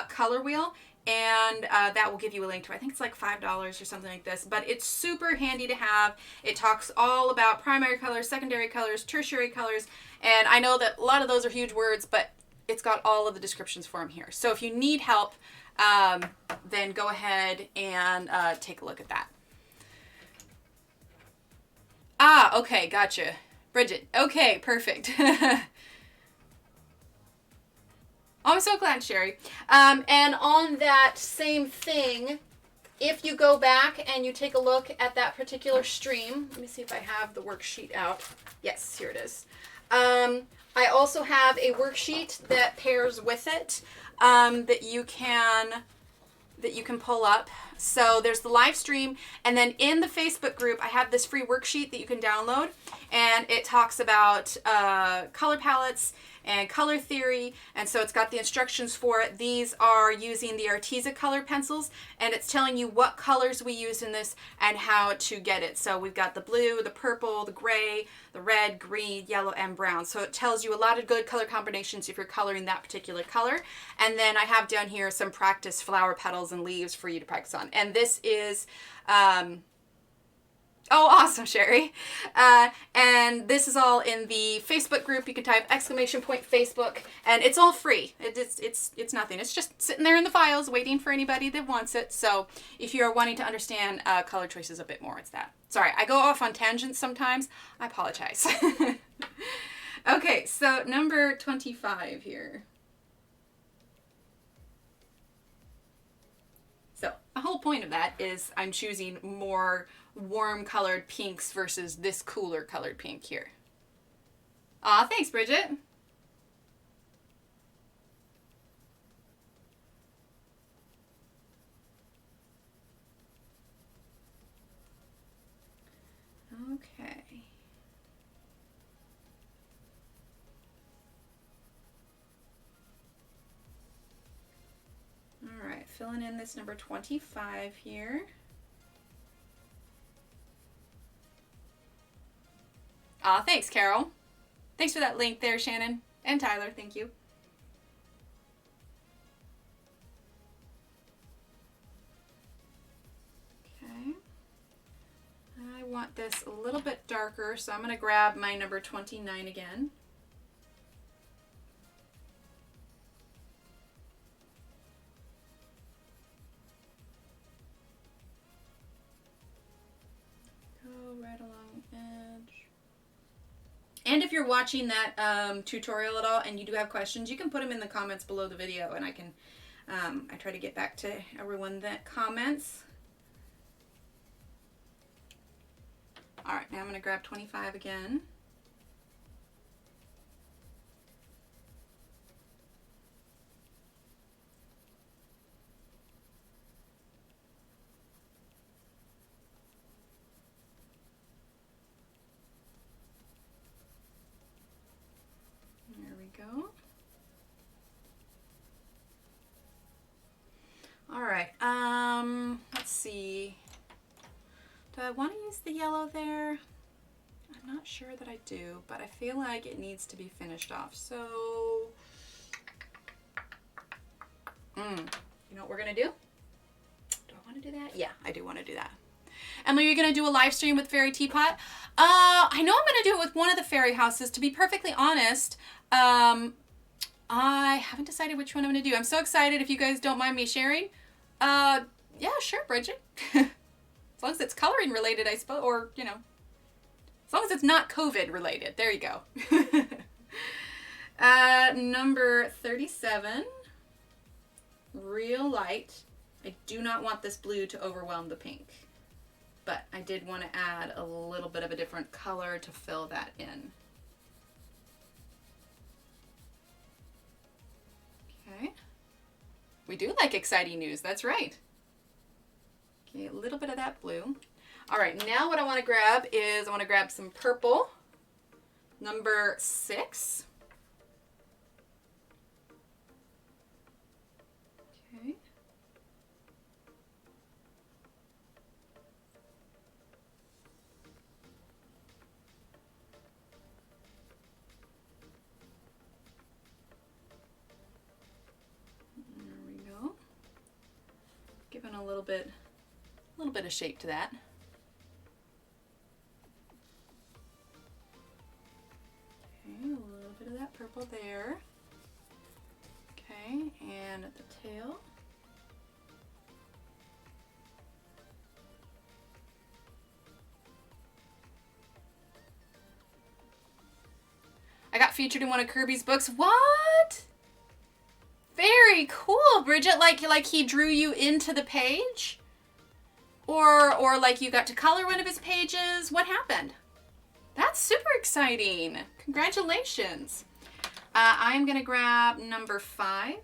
S1: color wheel, and that will give you a link to it. I think it's like $5 or something like this, but it's super handy to have. It talks all about primary colors, secondary colors, tertiary colors, and I know that a lot of those are huge words, but it's got all of the descriptions for them here. So if you need help, then go ahead and take a look at that. Ah, okay, gotcha. Bridget, okay, perfect. Oh, I'm so glad, Sherry. And on that same thing, if you go back and you take a look at that particular stream, let me see if I have the worksheet out. Yes, here it is. I also have a worksheet that pairs with it. That you can pull up. So there's the live stream, and then in the Facebook group I have this free worksheet that you can download, and it talks about color palettes and color theory. And so it's got the instructions for it. These are using the Arteza color pencils, and it's telling you what colors we use in this and how to get it. So we've got the blue, the purple, the gray, the red, green, yellow, and brown. So it tells you a lot of good color combinations if you're coloring that particular color. And then I have down here some practice flower petals and leaves for you to practice on. And this is, oh, awesome, Sherry. And this is all in the Facebook group. You can type !Facebook, and it's all free. It's nothing. It's just sitting there in the files waiting for anybody that wants it. So if you're wanting to understand color choices a bit more, it's that. Sorry, I go off on tangents sometimes. I apologize. Okay, so number 25 here. So the whole point of that is I'm choosing more warm colored pinks versus this cooler colored pink here. Aw, thanks, Bridget. Okay. All right, filling in this number 25 here. Aw, thanks, Carol. Thanks for that link there, Shannon. And Tyler, thank you. Okay. I want this a little bit darker, so I'm going to grab my number 29 again. Go right along the edge. And if you're watching that tutorial at all and you do have questions, you can put them in the comments below the video, and I can, I try to get back to everyone that comments. All right, now I'm going to grab 25 again. There we go. All right, let's see. Do I want to use the yellow there? I'm not sure that I do, but I feel like it needs to be finished off. So, you know what we're going to do? Do I want to do that? Yeah, I do want to do that. Emily, you're going to do a live stream with Fairy Teapot? I know I'm going to do it with one of the fairy houses. To be perfectly honest, I haven't decided which one I'm going to do. I'm so excited if you guys don't mind me sharing. Yeah, sure, Bridget. As long as it's coloring related, I suppose, or, you know, as long as it's not COVID related. There you go. Number 37, real light. I do not want this blue to overwhelm the pink, but I did want to add a little bit of a different color to fill that in. Okay. We do like exciting news, that's right. Okay, a little bit of that blue. All right, now what I want to grab is I want to grab some purple, number 6. Okay. There we go. Giving a little bit of shape to that. Okay, a little bit of that purple there. Okay, and at the tail. I got featured in one of Kirby's books. What? Very cool, Bridget. Like he drew you into the page? Or like you got to color one of his pages? What happened? That's super exciting. Congratulations. I'm going to grab number 5,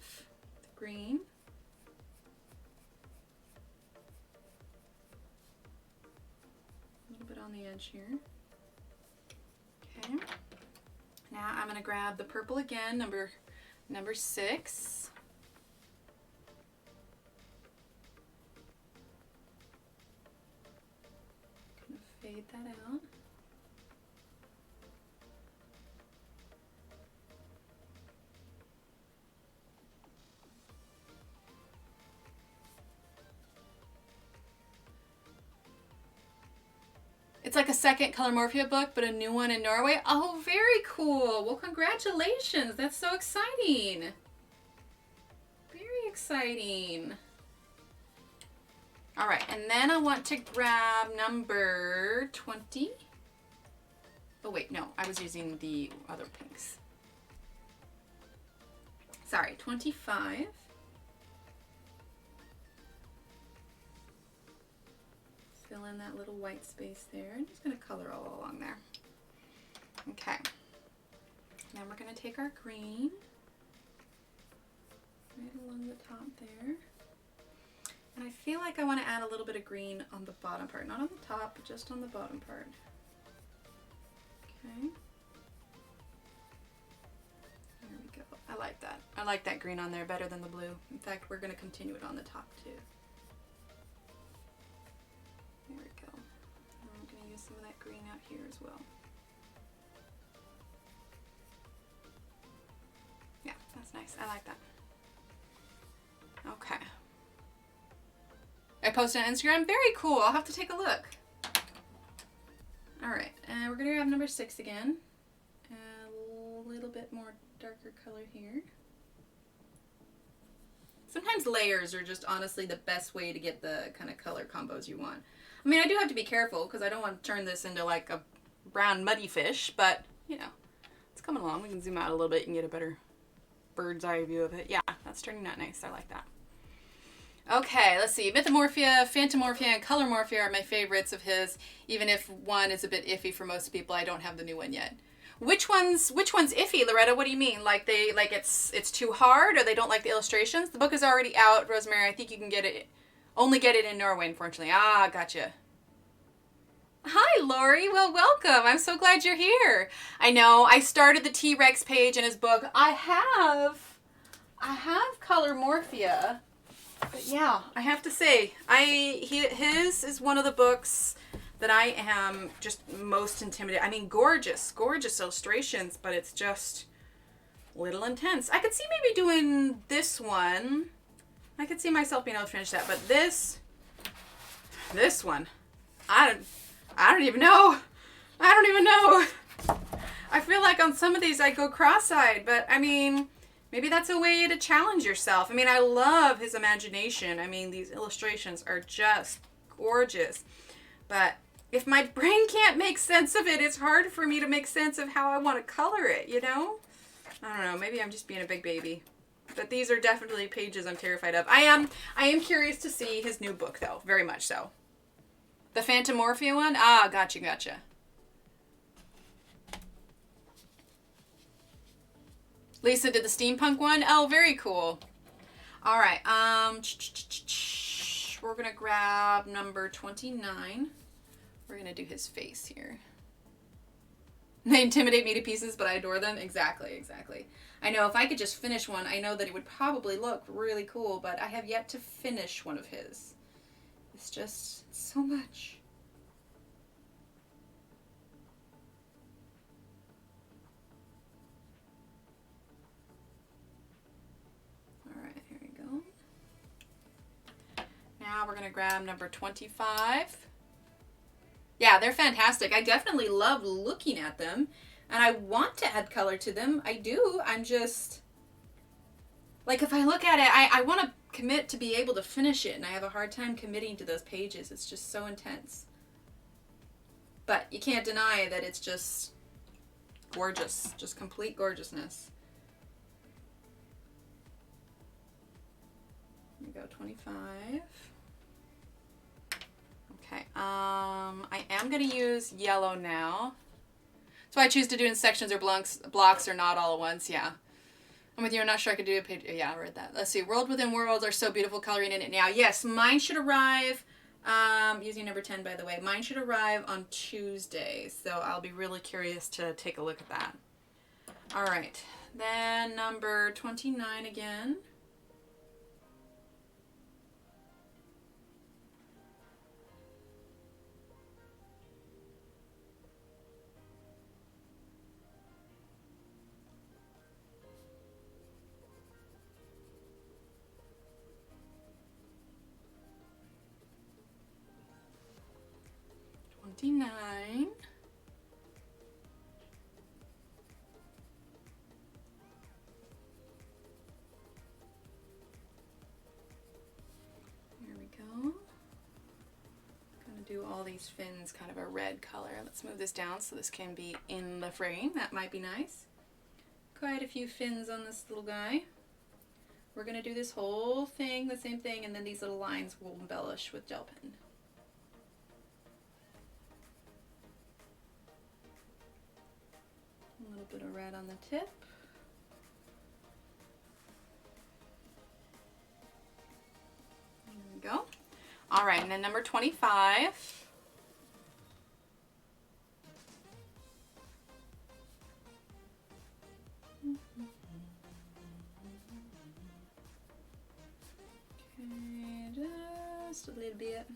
S1: the green. A little bit on the edge here. Okay. Now I'm going to grab the purple again, number 6. Gonna fade that out. It's like a second Color Morphia book, but a new one in Norway. Oh, very cool. Well, congratulations. That's so exciting. Very exciting. All right, and then I want to grab number 20. Oh, wait, no. I was using the other pinks. Sorry, 25. Fill in that little white space there. I'm just going to color all along there. Okay. Now we're going to take our green right along the top there. And I feel like I want to add a little bit of green on the bottom part. Not on the top, but just on the bottom part. Okay. There we go. I like that. I like that green on there better than the blue. In fact, we're going to continue it on the top too. There we go. And I'm going to use some of that green out here as well. Yeah, that's nice. I like that. Okay. I posted on Instagram. Very cool. I'll have to take a look. All right, and we're going to grab number 6 again. A little bit more darker color here. Sometimes layers are just honestly the best way to get the kind of color combos you want. I mean, I do have to be careful because I don't want to turn this into like a brown muddy fish, but you know, it's coming along. We can zoom out a little bit and get a better bird's eye view of it. Yeah, that's turning out nice. I like that. Okay, let's see. Mythomorphia, Phantomorphia, and Colormorphia are my favorites of his, even if one is a bit iffy for most people. I don't have the new one yet. Which one's iffy, Loretta? What do you mean? Like it's too hard, or they don't like the illustrations? The book is already out, Rosemary. I think you can only get it in Norway, unfortunately. Ah, gotcha. Hi, Lori. Well, welcome. I'm so glad you're here. I know. I started the T-Rex page in his book. I have Colormorphia. But yeah, I have to say, his is one of the books that I am just most intimidated. I mean, gorgeous illustrations, but it's just a little intense. I could see maybe doing this one. I could see myself being able to finish that, but this one, I don't even know. I don't even know. I feel like on some of these I go cross-eyed, but I mean, maybe that's a way to challenge yourself. I mean, I love his imagination. I mean, these illustrations are just gorgeous. But if my brain can't make sense of it, it's hard for me to make sense of how I want to color it, you know? I don't know. Maybe I'm just being a big baby. But these are definitely pages I'm terrified of. I am curious to see his new book, though. Very much so. The Phantomorphia one? Ah, gotcha. Lisa did the steampunk one. Oh, very cool. All right. We're going to grab number 29. We're going to do his face here. They intimidate me to pieces, but I adore them. Exactly. I know if I could just finish one, I know that it would probably look really cool, but I have yet to finish one of his. It's just so much. Now we're going to grab number 25. Yeah, they're fantastic. I definitely love looking at them, and I want to add color to them. I do. I'm just, like, if I look at it, I want to commit to be able to finish it, and I have a hard time committing to those pages. It's just so intense. But you can't deny that it's just gorgeous. Just complete gorgeousness. Here we go, 25. Okay, I am going to use yellow now. So I choose to do in sections or blocks or not all at once, yeah. I'm with you, I'm not sure I could do a page. Yeah, I read that. Let's see, World Within Worlds are so beautiful coloring in it now. Yes, mine should arrive, using number 10 by the way, mine should arrive on Tuesday. So I'll be really curious to take a look at that. All right, then number 29 again. Nine. There we go. I'm gonna do all these fins kind of a red color. Let's move this down so this can be in the frame. That might be nice. Quite a few fins on this little guy. We're gonna do this whole thing, the same thing, and then these little lines will embellish with gel pen. A little bit of red on the tip. There we go. All right, and then number 25. Okay, just a little bit.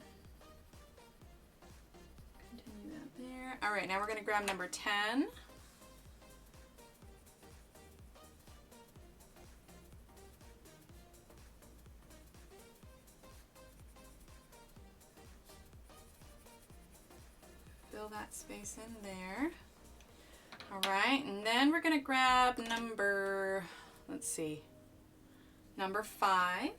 S1: Continue that there. All right, now we're going to grab number 10. Fill that space in there. All right, and then we're going to grab number, let's see, number 5.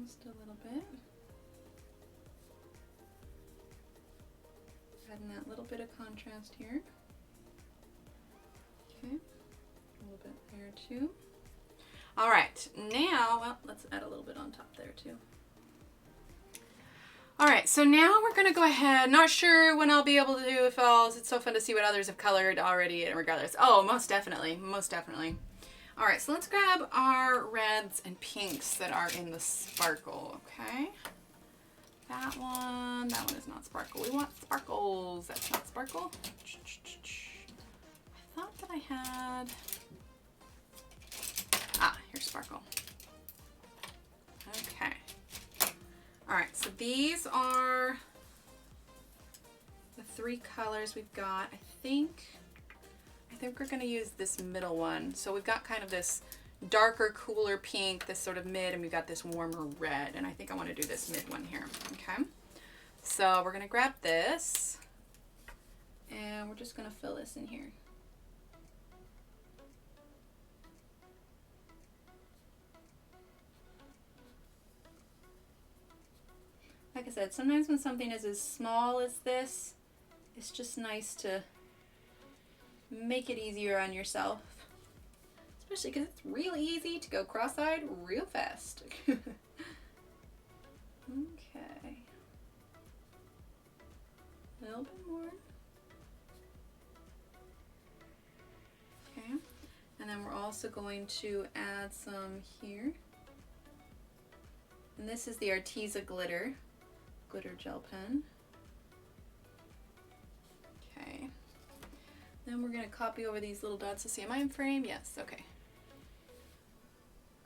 S1: Just a little bit. Adding that little bit of contrast here. Okay, a little bit there too. All right, now, well, let's add a little bit on top there too. All right, so now we're gonna go ahead, not sure when I'll be able to do it's so fun to see what others have colored already regardless. Oh, most definitely, most definitely. All right, so let's grab our reds and pinks that are in the sparkle, okay? That one is not sparkle. We want sparkles. That's not sparkle. I thought that I had, here's sparkle. Okay. All right, so these are the 3 colors we've got. I think we're gonna use this middle one. So we've got kind of this darker, cooler pink, this sort of mid, and we've got this warmer red. And I think I wanna do this mid one here, okay? So we're gonna grab this and we're just gonna fill this in here. Like I said, sometimes when something is as small as this, it's just nice to make it easier on yourself. Especially because it's really easy to go cross-eyed real fast. Okay. A little bit more. Okay. And then we're also going to add some here. And this is the Arteza glitter gel pen. Okay. Then we're going to copy over these little dots to see, am I in frame? Yes, okay.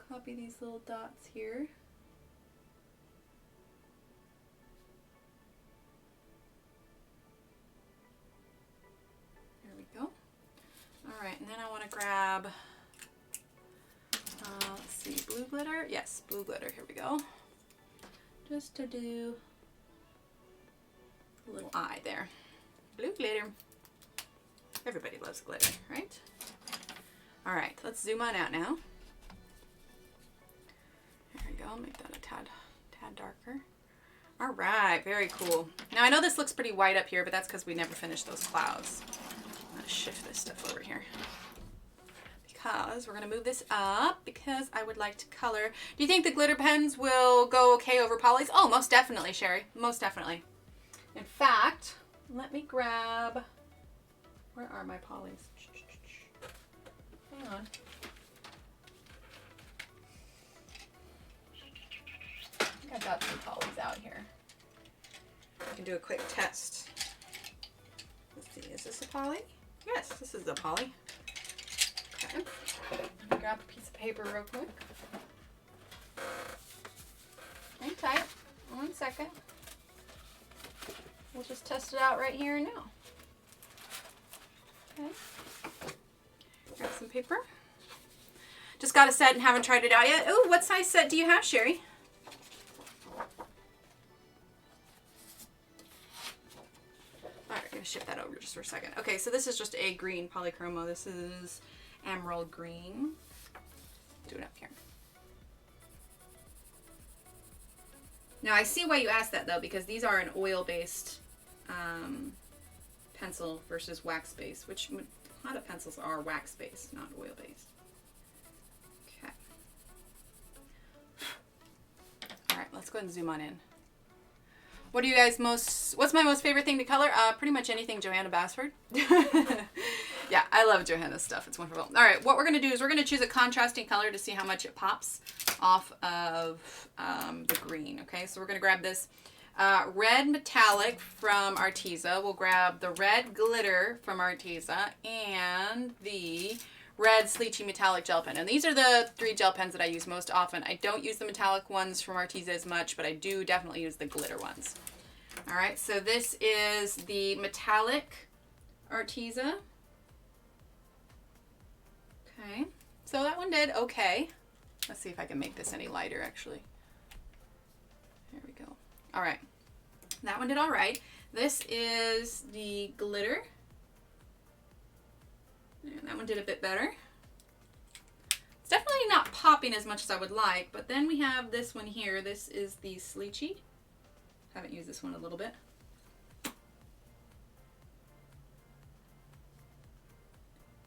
S1: Copy these little dots here. There we go. All right, and then I want to grab, let's see, blue glitter? Yes, blue glitter, here we go. Just to do a little eye there. Blue glitter. Everybody loves glitter, right? All right, let's zoom on out now. There we go, make that a tad darker. All right, very cool. Now I know this looks pretty white up here, but that's because we never finished those clouds. I'm gonna shift this stuff over here because we're gonna move this up because I would like to color. Do you think the glitter pens will go okay over polys? Oh, most definitely, Sherry, most definitely. In fact, let me grab, where are my polys? Hang on. I think I got some polys out here. can do a quick test. Let's see, is this a poly? Yes, this is a poly. Okay. Grab a piece of paper real quick. Hang tight. 1 second. We'll just test it out right here and now. Okay. Grab some paper. Just got a set and haven't tried it out yet. Oh, what size set do you have, Sherry? Alright, I'm going to shift that over just for a second. Okay, so this is just a green polychromo. This is emerald green. Do it up here. Now, I see why you asked that, though, because these are an oil-based pencil versus wax-based, which a lot of pencils are wax-based, not oil-based. Okay. All right, let's go ahead and zoom on in. What are you guys what's my most favorite thing to color? Pretty much anything Johanna Basford. Yeah, I love Johanna's stuff. It's wonderful. All right, what we're going to do is we're going to choose a contrasting color to see how much it pops off of the green. Okay, so we're going to grab this red metallic from Arteza. We'll grab the red glitter from Arteza and the red Sleechy metallic gel pen. And these are the 3 gel pens that I use most often. I don't use the metallic ones from Arteza as much, but I do definitely use the glitter ones. All right, so this is the metallic Arteza. Okay, so that one did okay. Let's see if I can make this any lighter, actually. There we go. All right, that one did all right. This is the glitter. And that one did a bit better. It's definitely not popping as much as I would like, but then we have this one here. This is the Sleechy. Haven't used this one a little bit.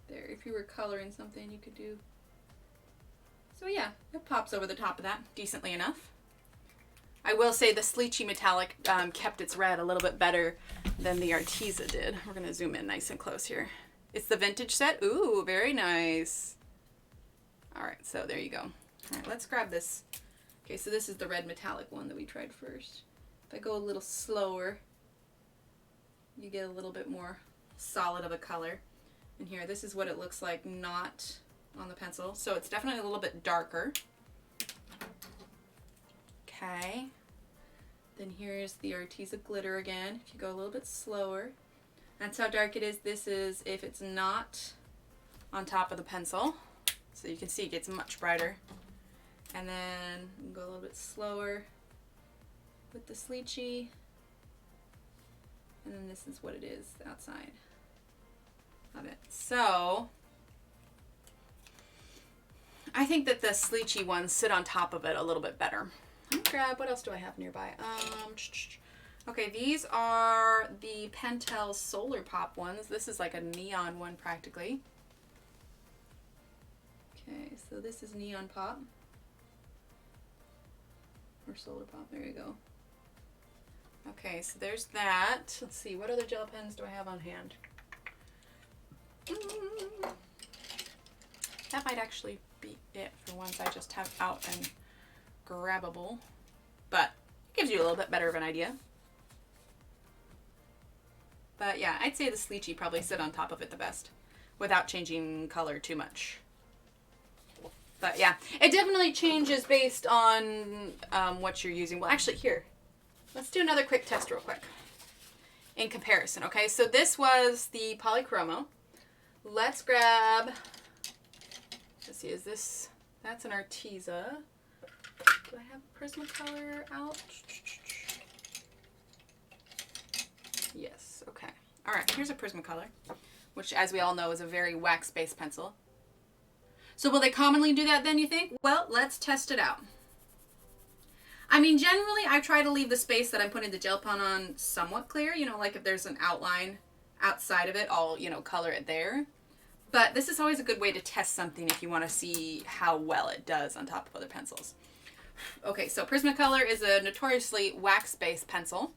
S1: There, if you were coloring something, you could do. So yeah, it pops over the top of that decently enough. I will say the Sleechy metallic kept its red a little bit better than the Arteza did. We're going to zoom in nice and close here. It's the vintage set. Ooh, very nice. All right, so there you go. All right, let's grab this. Okay, so this is the red metallic one that we tried first. If I go a little slower, you get a little bit more solid of a color. And here, this is what it looks like not on the pencil. So it's definitely a little bit darker. Okay. Then here's the Arteza glitter again. If you go a little bit slower. That's how dark it is. This is if it's not on top of the pencil. So you can see it gets much brighter. And then go a little bit slower with the Sleechy. And then this is what it is outside of it. So I think that the Sleechy ones sit on top of it a little bit better. Let me grab, what else do I have nearby? Okay, these are the Pentel Solar Pop ones. This is like a neon one practically. Okay, so this is Neon Pop. Or Solar Pop, there you go. Okay, so there's that. Let's see, what other gel pens do I have on hand? That might actually be it for ones I just have out and grabbable. But it gives you a little bit better of an idea. But yeah, I'd say the Sleechy probably sit on top of it the best without changing color too much. But yeah, it definitely changes based on what you're using. Well, actually, here, let's do another quick test real quick in comparison. Okay, so this was the polychromo. Let's grab, let's see, is this, that's an Arteza. Do I have Prismacolor out? Yes, okay. All right, here's a Prismacolor, which as we all know is a very wax-based pencil. So will they commonly do that then, you think? Well, let's test it out. I mean, generally, I try to leave the space that I'm putting the gel pen on somewhat clear. You know, like if there's an outline outside of it, I'll, you know, color it there. But this is always a good way to test something if you want to see how well it does on top of other pencils. Okay, so Prismacolor is a notoriously wax-based pencil.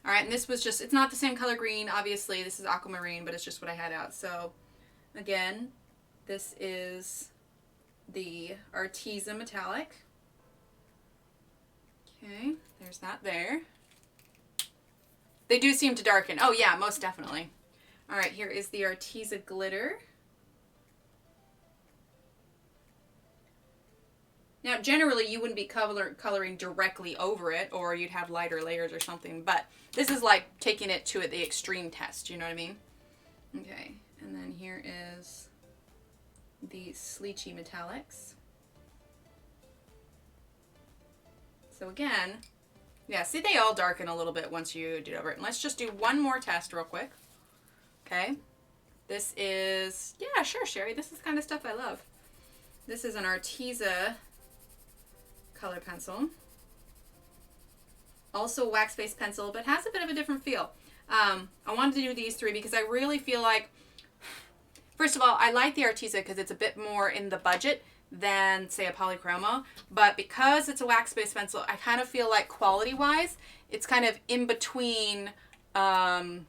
S1: All right, and this was just, it's not the same color green, obviously. This is aquamarine, but it's just what I had out. So, again, this is the Arteza metallic. Okay, there's that there. They do seem to darken. Oh yeah, most definitely. All right, here is the Arteza glitter. Now, generally, you wouldn't be coloring directly over it, or you'd have lighter layers or something, but this is like taking it to the extreme test, you know what I mean? Okay, and then here is the Sleechy Metallics. So again, yeah, see, they all darken a little bit once you do it over it. And let's just do one more test real quick. Okay, this is, yeah, sure, Sherry, this is the kind of stuff I love. This is an Arteza color pencil. Also wax-based pencil, but has a bit of a different feel. I wanted to do these three because I really feel like, first of all, I like the Arteza because it's a bit more in the budget than, say, a polychromo. But because it's a wax-based pencil, I kind of feel like quality-wise, it's kind of in between polychromo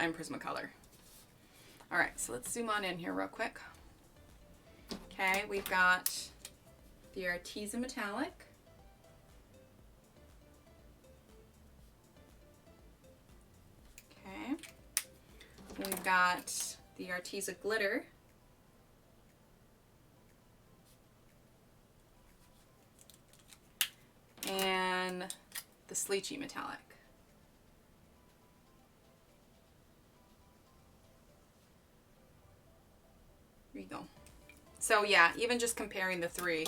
S1: and Prismacolor. All right, so let's zoom on in here real quick. Okay, we've got the Arteza Metallic. Okay. We've got the Arteza Glitter. And the Sleechy Metallic. There you go. So yeah, even just comparing the three,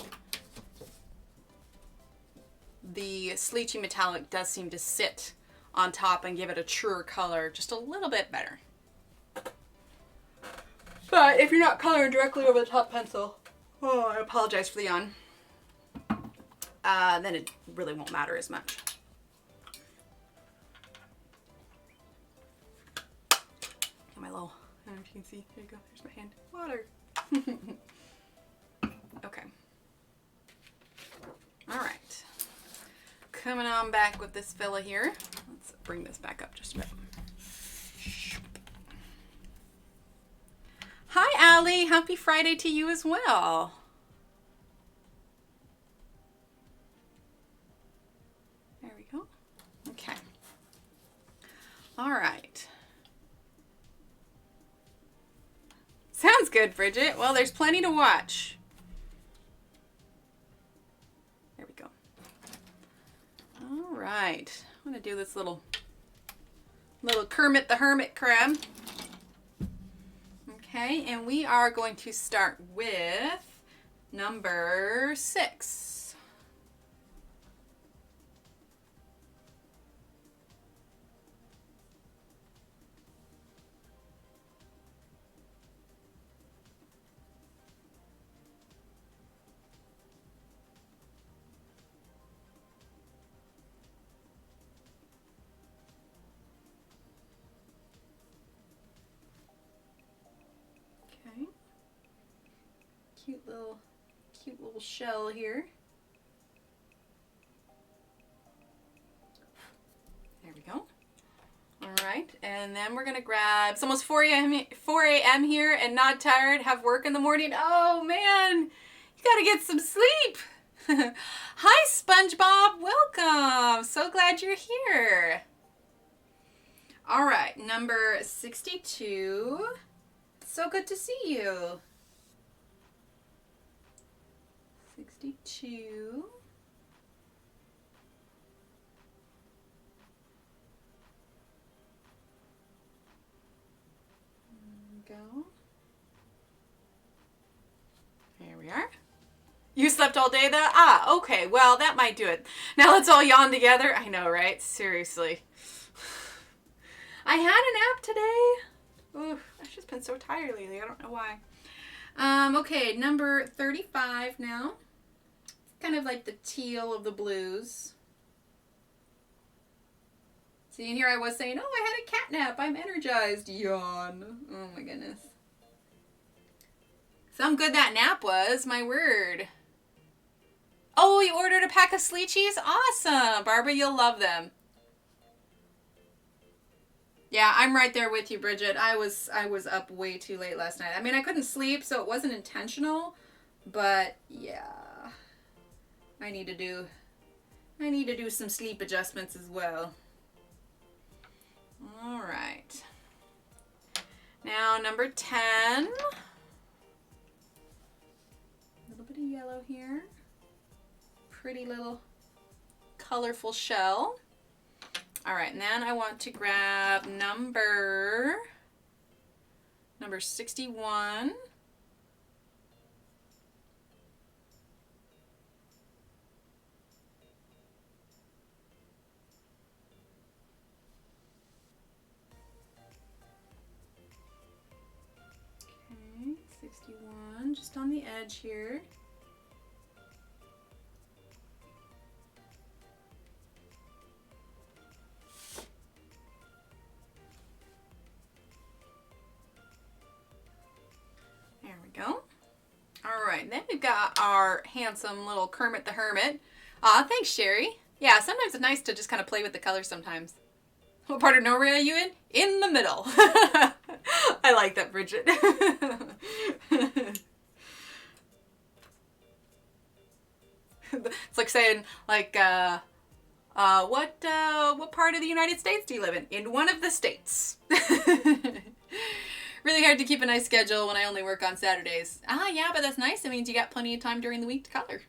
S1: the Sleechy Metallic does seem to sit on top and give it a truer color just a little bit better. But if you're not coloring directly over the top pencil, oh, I apologize for the yawn, then it really won't matter as much. Got my little, I don't know if you can see, there you go, there's my hand, water. Okay. All right. Coming on back with this fella here. Let's bring this back up just a bit. Hi, Allie. Happy Friday to you as well. There we go. Okay. All right. Sounds good, Bridget. Well, there's plenty to watch. There we go. All right. I'm going to do this little Kermit the Hermit crab. Okay, and we are going to start with number 6. Cute little shell here. There we go. All right, and then we're gonna grab, it's almost 4 a.m. here and not tired, have work in the morning. Oh man, you gotta get some sleep. Hi SpongeBob, welcome. So glad you're here. All right, number 62. So good to see you. 62. There we go. There we are. You slept all day though? Ah, okay. Well, that might do it. Now let's all yawn together. I know, right? Seriously. I had a nap today. Oof, I've just been so tired lately. I don't know why. Okay, number 35 now. Kind of like the teal of the blues. See, and here I was saying, oh, I had a cat nap. I'm energized. Yawn. Oh my goodness. Some good that nap was, my word. Oh, you ordered a pack of Sleechies? Awesome. Barbara, you'll love them. Yeah, I'm right there with you, Bridget. I was up way too late last night. I mean, I couldn't sleep, so it wasn't intentional, but yeah. I need to do some sleep adjustments as well. All right. Now number 10. A little bit of yellow here. Pretty little colorful shell. All right, and then I want to grab number 61. Okay, 61, just on the edge here. There we go. All right, then we've got our handsome little Kermit the Hermit. Aw, thanks, Sherry. Yeah, sometimes it's nice to just kind of play with the colors sometimes. What part of Norway are you in? In the middle. I like that, Bridget. It's like saying, like, what part of the United States do you live in one of the states. Really hard to keep a nice schedule when I only work on Saturdays. Ah, yeah, but that's nice. It means you got plenty of time during the week to color.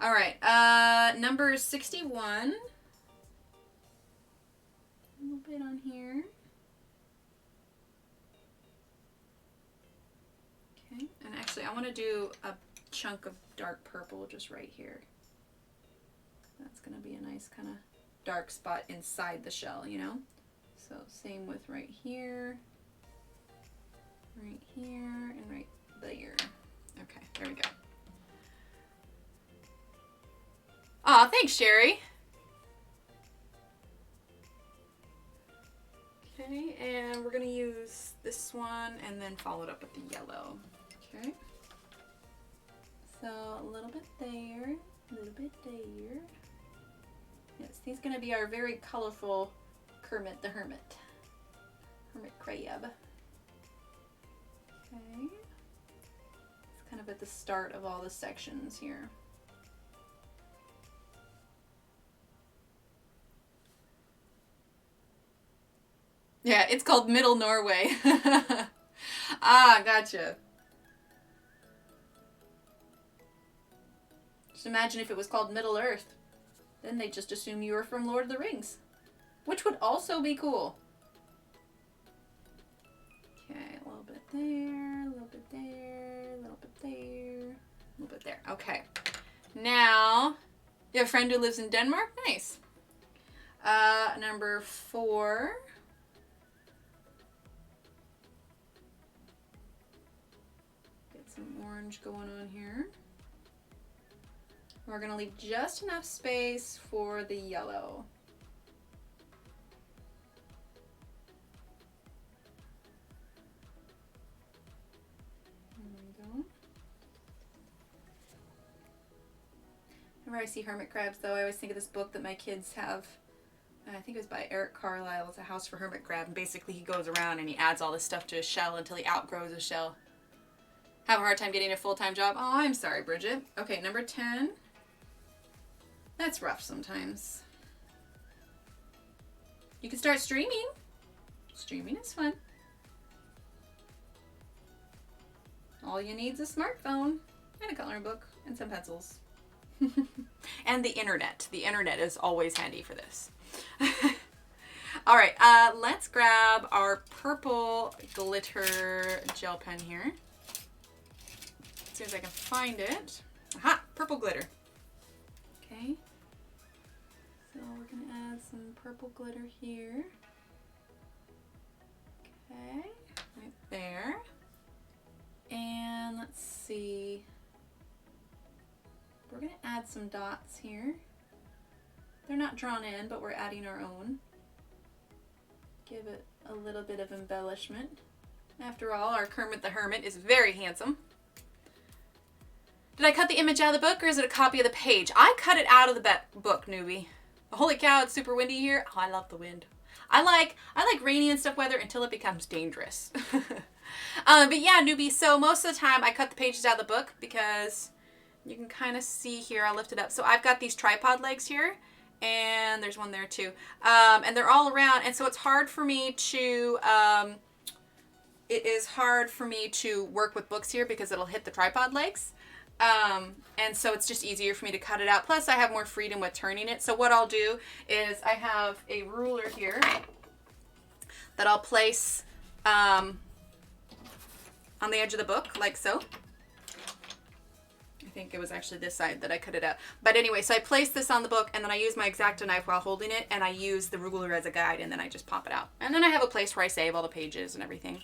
S1: All right, number 61. A little bit on here. Okay, and actually I want to do a chunk of dark purple just right here. That's going to be a nice kind of dark spot inside the shell, you know? So same with right here, and right there. Okay, there we go. Aw, thanks, Sherry. Okay, and we're going to use this one and then follow it up with the yellow. Okay. So a little bit there, a little bit there. Yes, he's going to be our very colorful Kermit the Hermit. Hermit crab. Okay. It's kind of at the start of all the sections here. Yeah, it's called Middle Norway. Ah, gotcha. Just imagine if it was called Middle Earth. Then they'd just assume you were from Lord of the Rings, which would also be cool. Okay, a little bit there, a little bit there, a little bit there, a little bit there. Okay. Now, you have a friend who lives in Denmark? Nice. Number 4. Get some orange going on here. We're going to leave just enough space for the yellow. There we go. Whenever I see hermit crabs, though, I always think of this book that my kids have. I think it was by Eric Carlisle. It's A House for Hermit Crab. And basically he goes around and he adds all this stuff to his shell until he outgrows his shell. Have a hard time getting a full-time job? Oh, I'm sorry, Bridget. Okay, number 10. That's rough sometimes. You can start streaming. Streaming is fun. All you need is a smartphone and a coloring book and some pencils. And the internet. The internet is always handy for this. All right, let's grab our purple glitter gel pen here. As soon as I can find it. Aha, purple glitter. Okay. So we're going to add some purple glitter here. Okay, right there. And let's see. We're going to add some dots here. They're not drawn in, but we're adding our own. Give it a little bit of embellishment. After all, our Kermit the Hermit is very handsome. Did I cut the image out of the book, or is it a copy of the page? I cut it out of the book, newbie. Holy cow, it's super windy here. Oh, I love the wind. I like rainy and stuff weather until it becomes dangerous. But yeah, newbie, so most of the time I cut the pages out of the book because you can kind of see here, I'll lift it up. So I've got these tripod legs here, and there's one there too. And they're all around, and so it's hard for me to, it is hard for me to work with books here because it'll hit the tripod legs. And so it's just easier for me to cut it out. Plus I have more freedom with turning it. So what I'll do is I have a ruler here that I'll place on the edge of the book, like so. I think it was actually this side that I cut it out. But anyway, so I place this on the book, and then I use my X-Acto knife while holding it, and I use the ruler as a guide, and then I just pop it out. And then I have a place where I save all the pages and everything.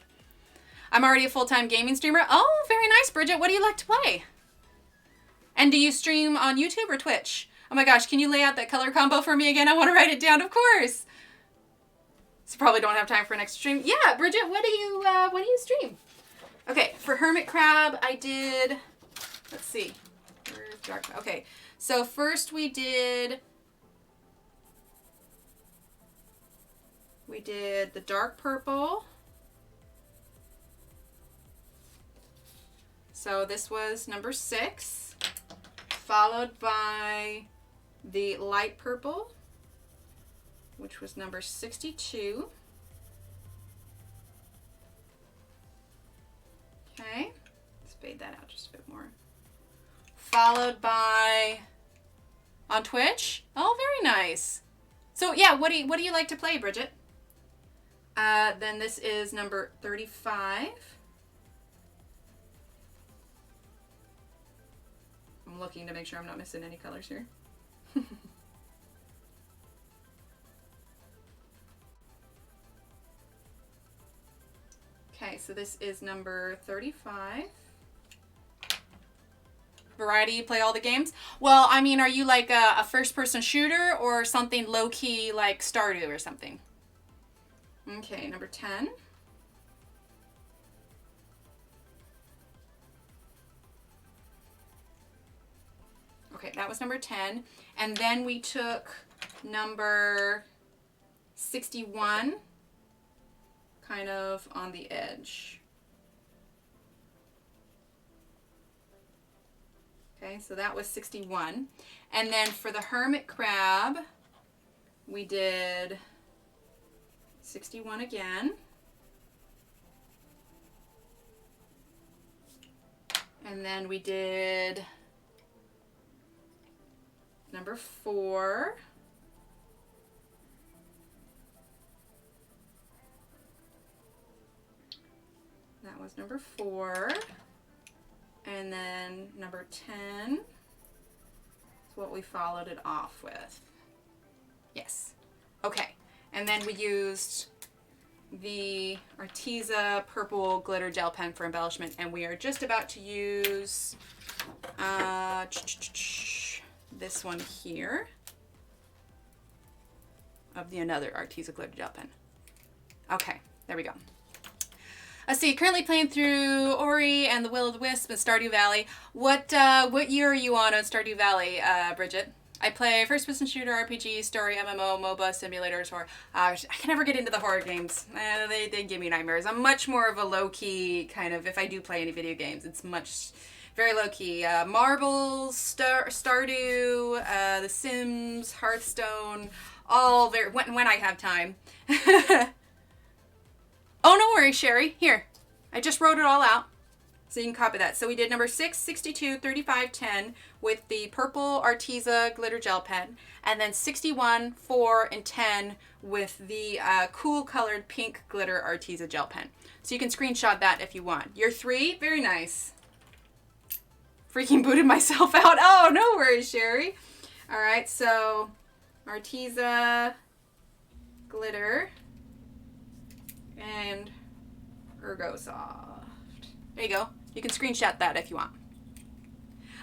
S1: I'm already a full-time gaming streamer. Oh, very nice, Bridget. What do you like to play? And do you stream on YouTube or Twitch? Oh my gosh, can you lay out that color combo for me again? I want to write it down, of course. So probably don't have time for an extra stream. Yeah, Bridget, what do you stream? Okay, for Hermit Crab, I did, let's see. Where's dark? Okay, so first we did the dark purple. So this was number 6, followed by the light purple, which was number 62. Okay, let's fade that out just a bit more. Followed by, on Twitch, oh, very nice. So yeah, what do you like to play, Bridget? Then this is number 35. I'm looking to make sure I'm not missing any colors here. Okay, so this is number 35. Variety, you play all the games? Well, I mean, are you like a first-person shooter or something low-key like Stardew or something? Okay, number 10. Okay, that was number 10. And then we took number 61, kind of on the edge. Okay, so that was 61. And then for the Hermit Crab, we did 61 again. And then we did number 4. That was number 4. And then number 10 is what we followed it off with. Yes. Okay. And then we used the Arteza purple glitter gel pen for embellishment, and we are just about to use this one here of the another Arteza glitter gel pen. Okay, there we go. Let's see, currently playing through Ori and the Will of the Wisp and Stardew Valley. What year are you on Stardew Valley, Bridget? I play first-person shooter, RPG, story, MMO, MOBA, simulators, horror. I can never get into the horror games. They give me nightmares. I'm much more of a low-key kind of, if I do play any video games, it's very low-key. Marbles, Stardew, The Sims, Hearthstone, all very, when I have time. Oh, no worries, Sherry. Here, I just wrote it all out, so you can copy that. So we did number 6, 62, 35, 10 with the purple Arteza glitter gel pen, and then 61, 4, and 10 with the cool colored pink glitter Arteza gel pen. So you can screenshot that if you want. Your 3, very nice. Freaking booted myself out. Oh, no worries, Sherry. All right, so Arteza glitter and Erogsoft. There you go. You can screenshot that if you want.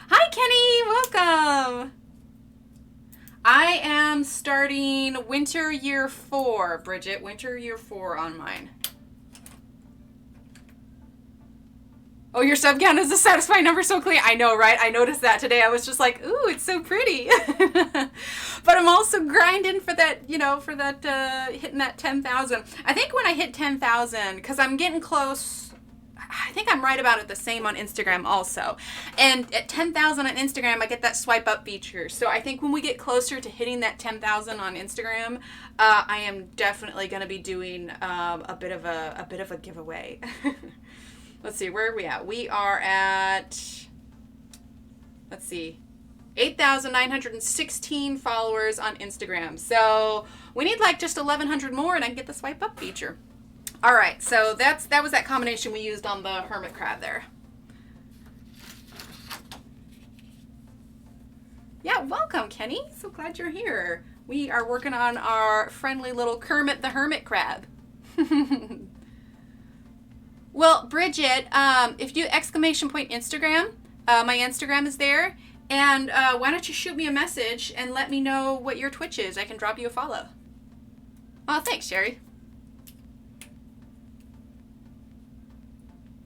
S1: Hi, Kenny. Welcome. I am starting winter year 4, Bridget. Winter year 4 on mine. Oh, your sub count is a satisfying number so clean. I know, right? I noticed that today. I was just like, ooh, it's so pretty. But I'm also grinding for that, you know, for that, hitting that 10,000. I think when I hit 10,000, because I'm getting close, I think I'm right about it the same on Instagram also. And at 10,000 on Instagram, I get that swipe up feature. So I think when we get closer to hitting that 10,000 on Instagram, I am definitely going to be doing a bit of a giveaway. Let's see, where are we at? We are at, let's see, 8,916 followers on Instagram. So we need like just 1,100 more and I can get the swipe up feature. All right, so that was that combination we used on the hermit crab there. Yeah, welcome, Kenny. So glad you're here. We are working on our friendly little Kermit the Hermit crab. Well, Bridget, if you Instagram, my Instagram is there. And why don't you shoot me a message and let me know what your Twitch is. I can drop you a follow. Oh, thanks, Sherry.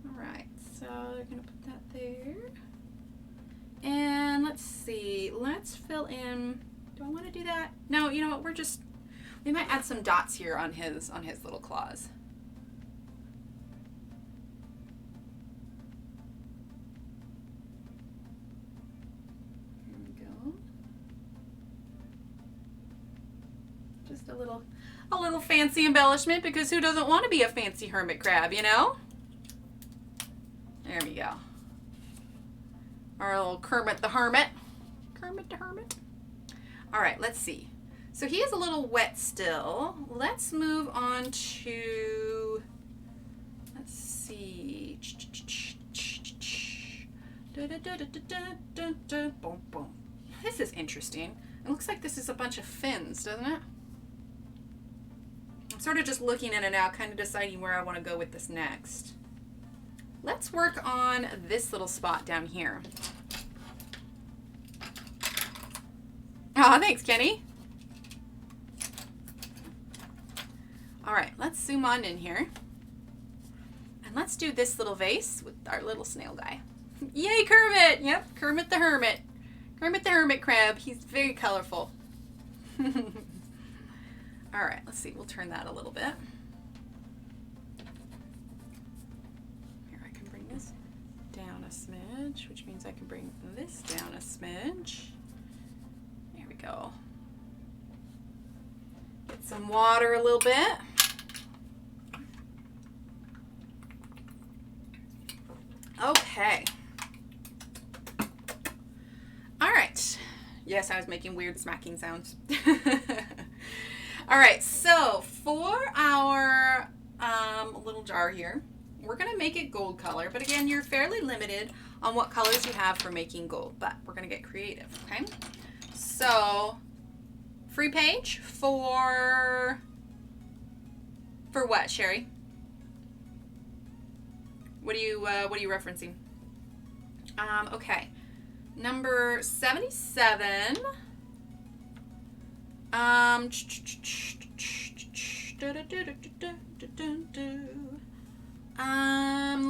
S1: All right, so we're going to put that there. And let's see. Let's fill in. Do I want to do that? No, you know what? We might add some dots here on his little claws. Just a little fancy embellishment, because who doesn't want to be a fancy hermit crab, you know? There we go. Our little Kermit the Hermit. Kermit the Hermit. All right, let's see. So he is a little wet still. Let's move on to, let's see. This is interesting. It looks like this is a bunch of fins, doesn't it? I'm sort of just looking at it now, kind of deciding where I want to go with this next. Let's work on this little spot down here. Oh, thanks, Kenny. All right, let's zoom on in here. And let's do this little vase with our little snail guy. Yay, Kermit! Yep, Kermit the Hermit. Kermit the Hermit crab. He's very colorful. All right, let's see. We'll turn that a little bit. Here, I can bring this down a smidge, which means I can bring this down a smidge. There we go. Get some water a little bit. Okay. All right. Yes, I was making weird smacking sounds. All right, so for our little jar here, we're going to make it gold color. But again, you're fairly limited on what colors you have for making gold. But we're going to get creative, okay? So, free page for what, Sherry? What are you referencing? Okay. Number 77.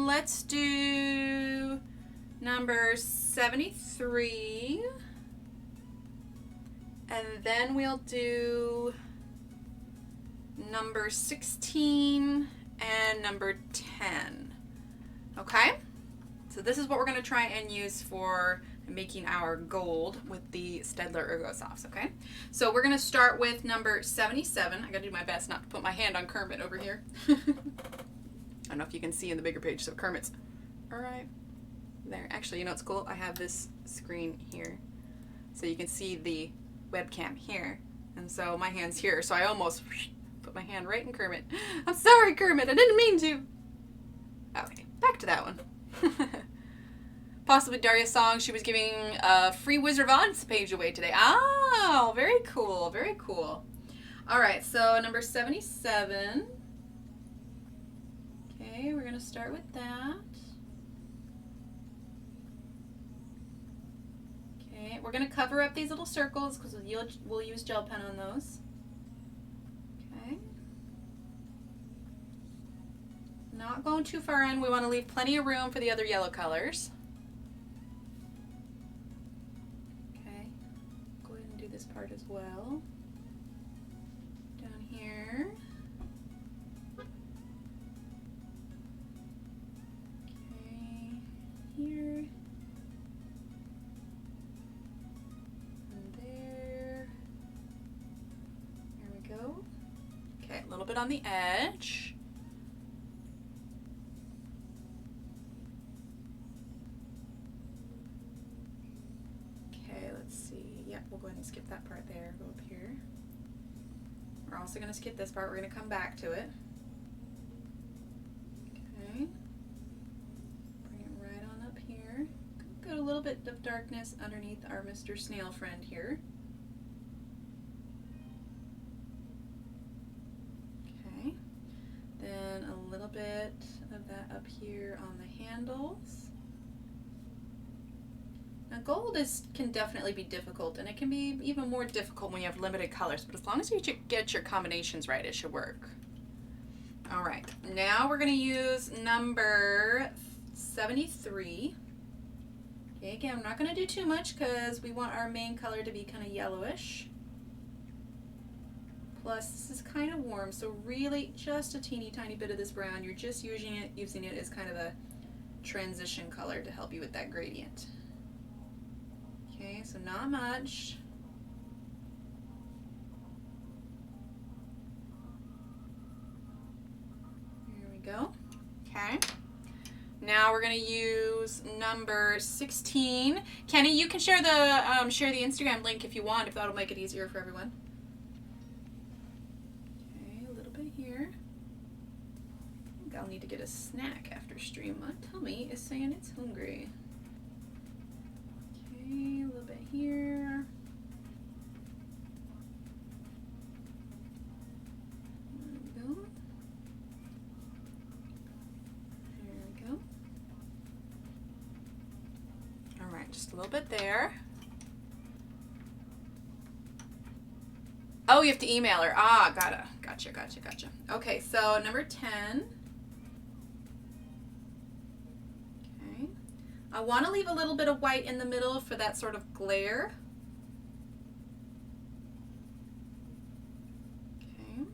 S1: Let's do number 73. And then we'll do number 16 and number 10. Okay? So this is what we're going to try and use for making our gold with the Staedtler Erogosofts, okay? So we're going to start with number 77. I got to do my best not to put my hand on Kermit over here. I don't know if you can see in the bigger page, so Kermit's right there. Actually, you know what's cool? I have this screen here, so you can see the webcam here. And so my hand's here, so I almost put my hand right in Kermit. I'm sorry, Kermit, I didn't mean to. Okay, back to that one. Possibly Daria's song. She was giving a free Wizard of Oz page away today. Oh, very cool, very cool. All right, so number 77. Okay, we're going to start with that. Okay, we're going to cover up these little circles because we'll use gel pen on those. Okay. Not going too far in. We want to leave plenty of room for the other yellow colors. Okay, go ahead and do this part as well. Down here. bit on the edge. Okay, let's see. Yep, we'll go ahead and skip that part there. Go up here. We're also going to skip this part. We're going to come back to it. Okay. Bring it right on up here. Got a little bit of darkness underneath our Mr. Snail friend here. Okay. Then a little bit of that up here on the handles. Now gold can definitely be difficult, and it can be even more difficult when you have limited colors, but as long as you get your combinations right, it should work. All right, now we're going to use number 73. Okay, again, I'm not going to do too much because we want our main color to be kind of yellowish. Plus, this is kind of warm, so really just a teeny tiny bit of this brown. You're just using it as kind of a transition color to help you with that gradient. Okay, so not much. Here we go. Okay. Now we're going to use number 16. Kenny, you can share the Instagram link if you want, if that'll make it easier for everyone. Okay, a little bit here. I think I'll need to get a snack after stream. My tummy is saying it's hungry. Okay, a little bit here. There we go. There we go. All right, just a little bit there. Oh, you have to email her. Ah, gotcha. Okay, so number 10. I want to leave a little bit of white in the middle for that sort of glare. Okay.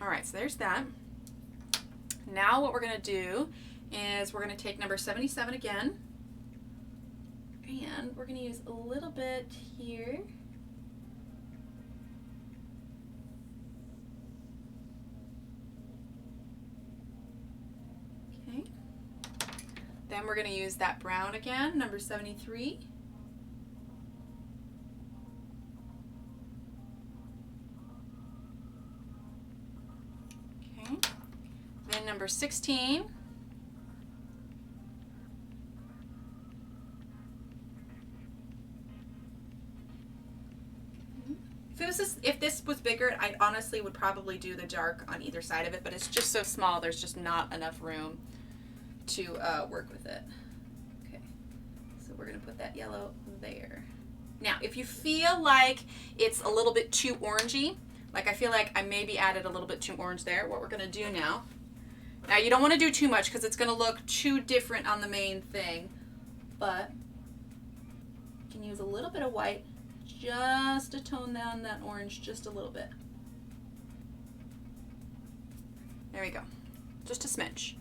S1: All right, so there's that. Now what we're going to do is we're going to take number 77 again, and we're going to use a little bit here. Then we're going to use that brown again, number 73. Okay. Then number 16. If this was bigger, I honestly would probably do the dark on either side of it, but it's just so small, there's just not enough room to work with it. Okay, so we're going to put that yellow there. Now, if you feel like it's a little bit too orangey, like I feel like I maybe added a little bit too orange there, what we're going to do now you don't want to do too much because it's going to look too different on the main thing, but you can use a little bit of white just to tone down that orange just a little bit. There we go, just a smidge.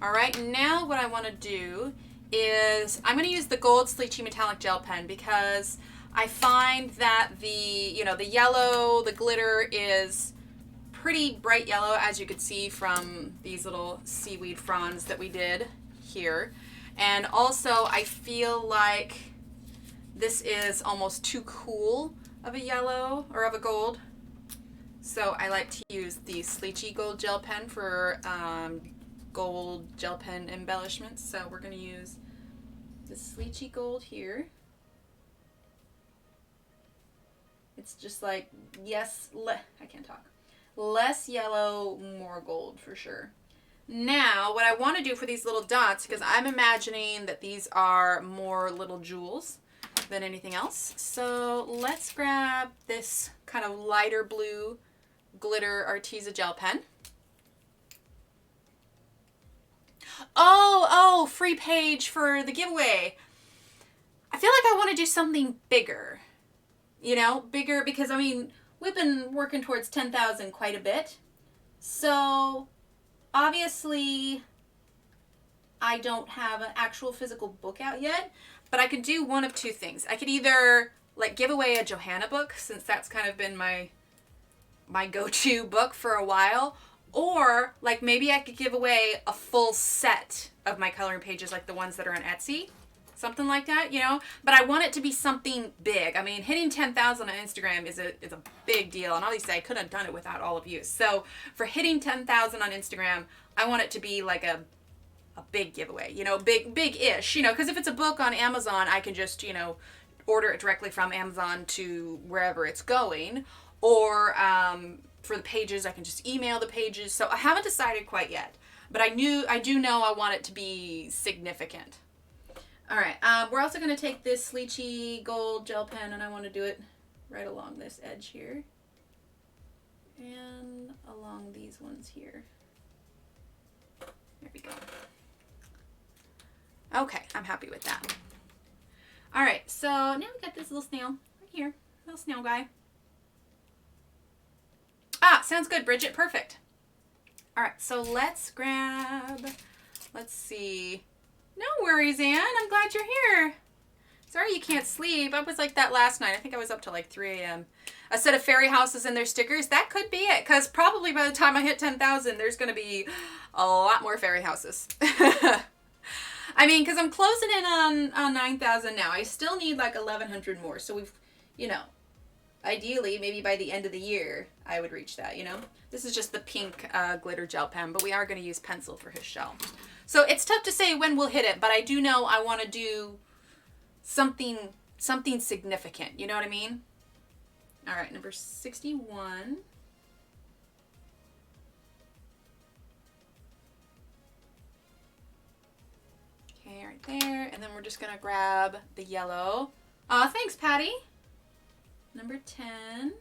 S1: All right, now what I want to do is I'm going to use the gold Sleechy metallic gel pen because I find that the yellow, the glitter is pretty bright yellow, as you could see from these little seaweed fronds that we did here. And also I feel like this is almost too cool of a yellow or of a gold. So I like to use the Sleechy gold gel pen for gold gel pen embellishments. So we're going to use the Sleechy gold here. It's just like, yes, I can't talk. Less yellow, more gold for sure. Now, what I want to do for these little dots, because I'm imagining that these are more little jewels than anything else. So let's grab this kind of lighter blue glitter Arteza gel pen. Oh, free page for the giveaway. I feel like I want to do something bigger. Bigger because, I mean, we've been working towards 10,000 quite a bit. So, obviously, I don't have an actual physical book out yet. But I could do one of two things. I could either like give away a Johanna book, since that's kind of been my go-to book for a while, or like maybe I could give away a full set of my coloring pages, like the ones that are on Etsy, something like that, you know. But I want it to be something big. I mean, hitting 10,000 on Instagram is a big deal, and obviously I couldn't have done it without all of you. So for hitting 10,000 on Instagram, I want it to be like a big giveaway, you know, big-ish, you know, because if it's a book on Amazon, I can just, you know, order it directly from Amazon to wherever it's going, or for the pages, I can just email the pages. So I haven't decided quite yet, but I do know I want it to be significant. All right, we're also going to take this Lychee gold gel pen, and I want to do it right along this edge here and along these ones here. There we go. Okay, I'm happy with that. All right, so now we got this little snail right here, little snail guy. Ah, sounds good, Bridget. Perfect. All right, so let's see. No worries, Anne. I'm glad you're here. Sorry you can't sleep. I was like that last night. I think I was up till like 3 a.m. A set of fairy houses and their stickers. That could be it, because probably by the time I hit 10,000, there's going to be a lot more fairy houses. I mean, because I'm closing in on 9,000 now. I still need like 1,100 more. So we've, you know, ideally, maybe by the end of the year, I would reach that, you know. This is just the pink glitter gel pen, but we are going to use pencil for his shell. So it's tough to say when we'll hit it, but I do know I want to do something significant. You know what I mean? All right, number 61. Okay, right there. And then we're just going to grab the yellow. Thanks, Patty. Number 10.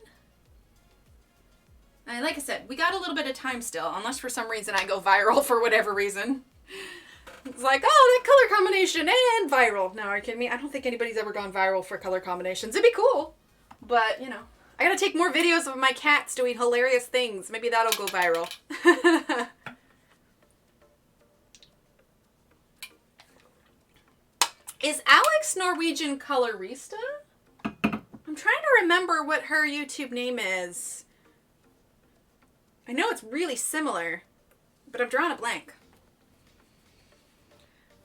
S1: And like I said, we got a little bit of time still, unless for some reason I go viral for whatever reason. It's like, oh, that color combination and viral. No, are you kidding me? I don't think anybody's ever gone viral for color combinations. It'd be cool. But, you know, I gotta take more videos of my cats doing hilarious things. Maybe that'll go viral. Is Alex Norwegian Colorista? I'm trying to remember what her YouTube name is. I know it's really similar, but I'm drawing a blank.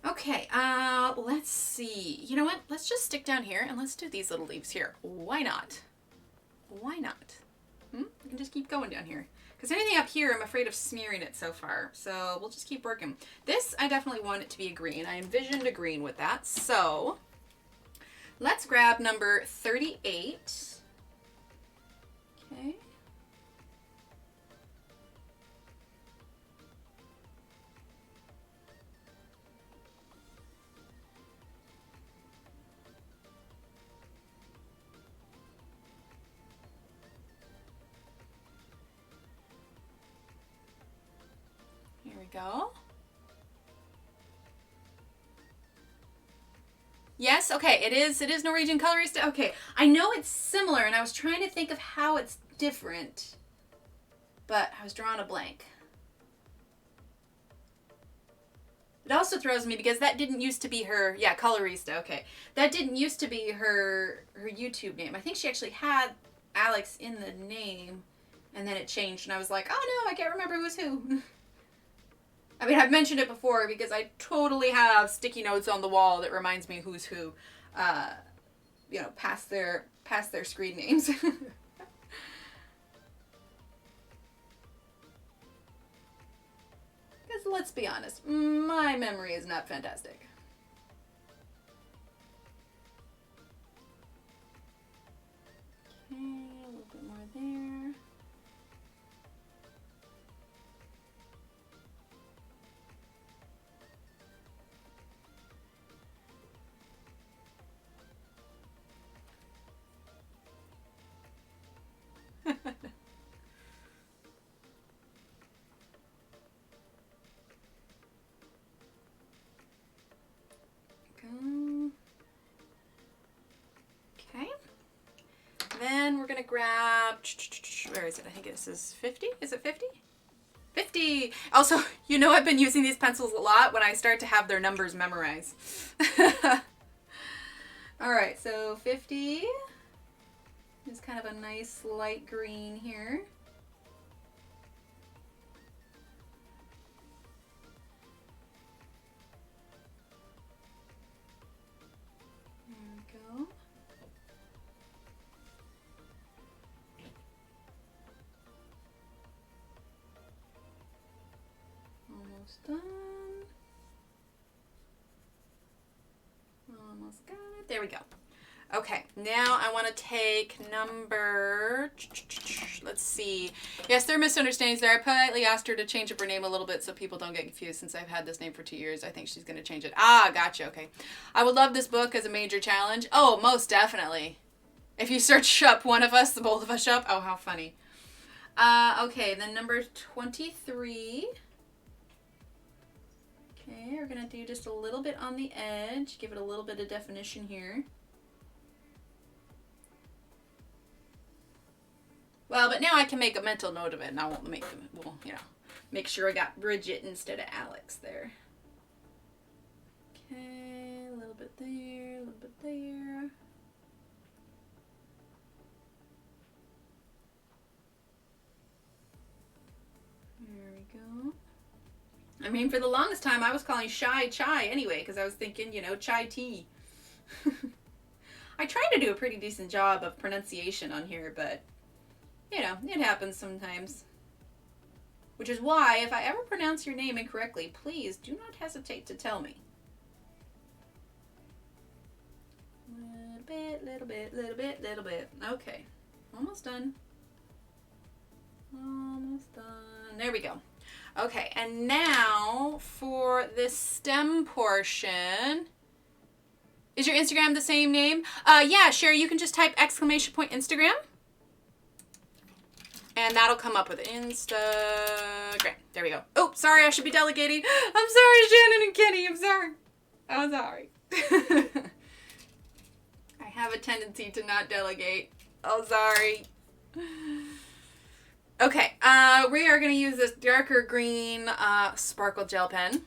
S1: Okay, let's see. You know what? Let's just stick down here and let's do these little leaves here. Why not? Why not? We can just keep going down here. Because anything up here, I'm afraid of smearing it so far. So we'll just keep working. This, I definitely want it to be a green. I envisioned a green with that. So let's grab number 38. Okay. Here we go. Yes, okay, it is Norwegian Colorista. Okay, I know it's similar, and I was trying to think of how it's different, but I was drawing a blank. It also throws me because that didn't used to be her, yeah, Colorista, okay. That didn't used to be her YouTube name. I think she actually had Alex in the name, and then it changed, and I was like, oh no, I can't remember who's who. I mean, I've mentioned it before because I totally have sticky notes on the wall that reminds me who's who, you know, past their screen names. Because let's be honest, my memory is not fantastic. Okay, a little bit more there. Okay. Then we're gonna grab, where is it? I think this is 50. Is it 50? 50. Also, you know I've been using these pencils a lot when I start to have their numbers memorized. All right, so 50 is kind of a nice light green here. There we go. Almost done. Almost got it. There we go. Okay, now I want to take number, let's see. Yes, there are misunderstandings there. I politely asked her to change up her name a little bit so people don't get confused since I've had this name for 2 years. I think she's going to change it. Ah, gotcha, okay. I would love this book as a major challenge. Oh, most definitely. If you search up one of us, the both of us up. Oh, how funny. Okay, then number 23. Okay, we're going to do just a little bit on the edge. Give it a little bit of definition here. Well, but now I can make a mental note of it, and I won't make them, well, you know, make sure I got Bridget instead of Alex there. Okay, a little bit there, a little bit there. There we go. I mean, for the longest time, I was calling Shy Chai anyway, because I was thinking, you know, chai tea. I try to do a pretty decent job of pronunciation on here, but you know, it happens sometimes. Which is why, if I ever pronounce your name incorrectly, please do not hesitate to tell me. Little bit, little bit, little bit, little bit. Okay, almost done. Almost done. There we go. Okay, and now for this stem portion. Is your Instagram the same name? Yeah, Sherry, you can just type !Instagram. And that'll come up with Instagram. There we go. Oh, sorry, I should be delegating. I'm sorry, Shannon and Kenny. I'm sorry. I'm sorry. I have a tendency to not delegate. Oh, sorry. Okay, we are going to use this darker green sparkle gel pen.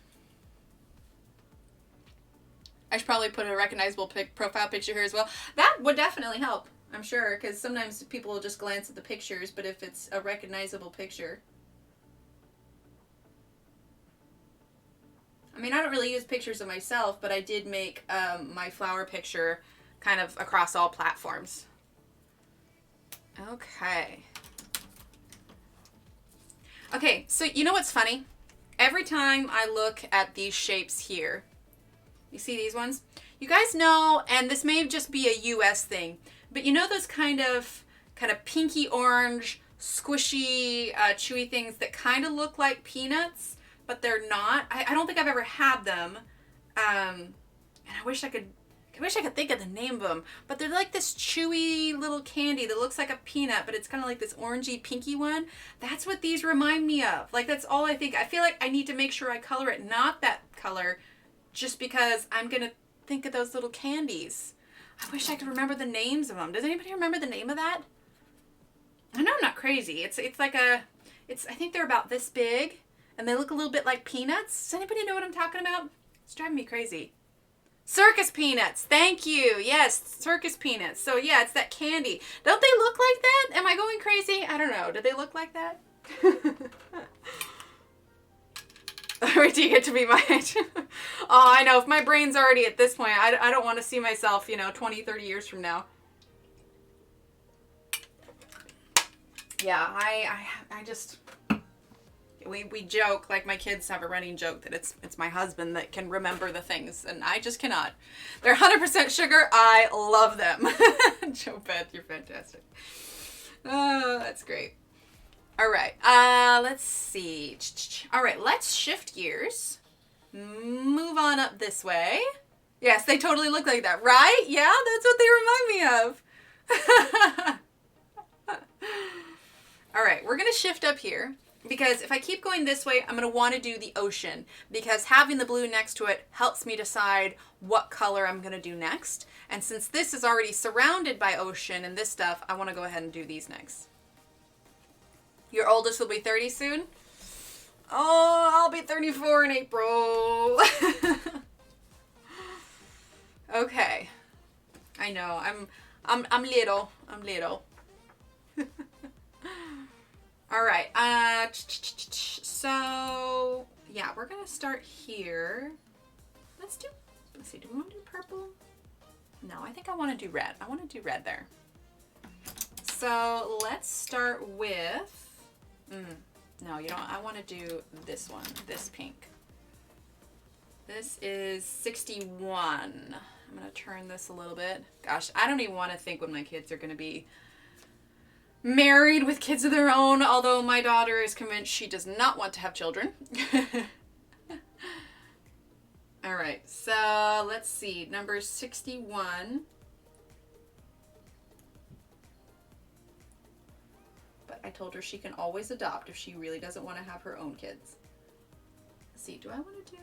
S1: I should probably put a recognizable profile picture here as well. That would definitely help. I'm sure, because sometimes people will just glance at the pictures, but if it's a recognizable picture. I mean, I don't really use pictures of myself, but I did make my flower picture kind of across all platforms. Okay. Okay, so you know what's funny? Every time I look at these shapes here, you see these ones? You guys know, and this may just be a US thing, but you know those kind of pinky orange, squishy, chewy things that kind of look like peanuts, but they're not? I don't think I've ever had them. And I wish I could think of the name of them, but they're like this chewy little candy that looks like a peanut, but it's kind of like this orangey pinky one. That's what these remind me of. Like, that's all I think. I feel like I need to make sure I color it not that color just because I'm going to think of those little candies. I wish I could remember the names of them. Does anybody remember the name of that? I know I'm not crazy. It's like I think they're about this big, and they look a little bit like peanuts. Does anybody know what I'm talking about? It's driving me crazy. Circus peanuts. Thank you. Yes, circus peanuts. So yeah, it's that candy. Don't they look like that? Am I going crazy? I don't know. Do they look like that? Wait till you get to be my age. Oh, I know. If my brain's already at this point, I don't want to see myself, 20, 30 years from now. Yeah, I just... We joke, like my kids have a running joke that it's my husband that can remember the things, and I just cannot. They're 100% sugar. I love them. Joe Beth, you're fantastic. Oh, that's great. All right, let's see. All right, let's shift gears. Move on up this way. Yes, they totally look like that, right? Yeah, that's what they remind me of. All right, we're going to shift up here because if I keep going this way, I'm going to want to do the ocean because having the blue next to it helps me decide what color I'm going to do next. And since this is already surrounded by ocean and this stuff, I want to go ahead and do these next. Your oldest will be 30 soon? Oh, I'll be 34 in April. Okay. I know. I'm little. I'm little. All right. So yeah, we're gonna start here. Let's see. Do we want to do purple? No, I think I want to do red. I want to do red there. So let's start with. No, you don't. I want to do this one. This pink. This is 61. I'm going to turn this a little bit. Gosh, I don't even want to think when my kids are going to be married with kids of their own, although my daughter is convinced she does not want to have children. All right, so let's see. Number 61. But I told her she can always adopt if she really doesn't want to have her own kids. Let's see, do I want to do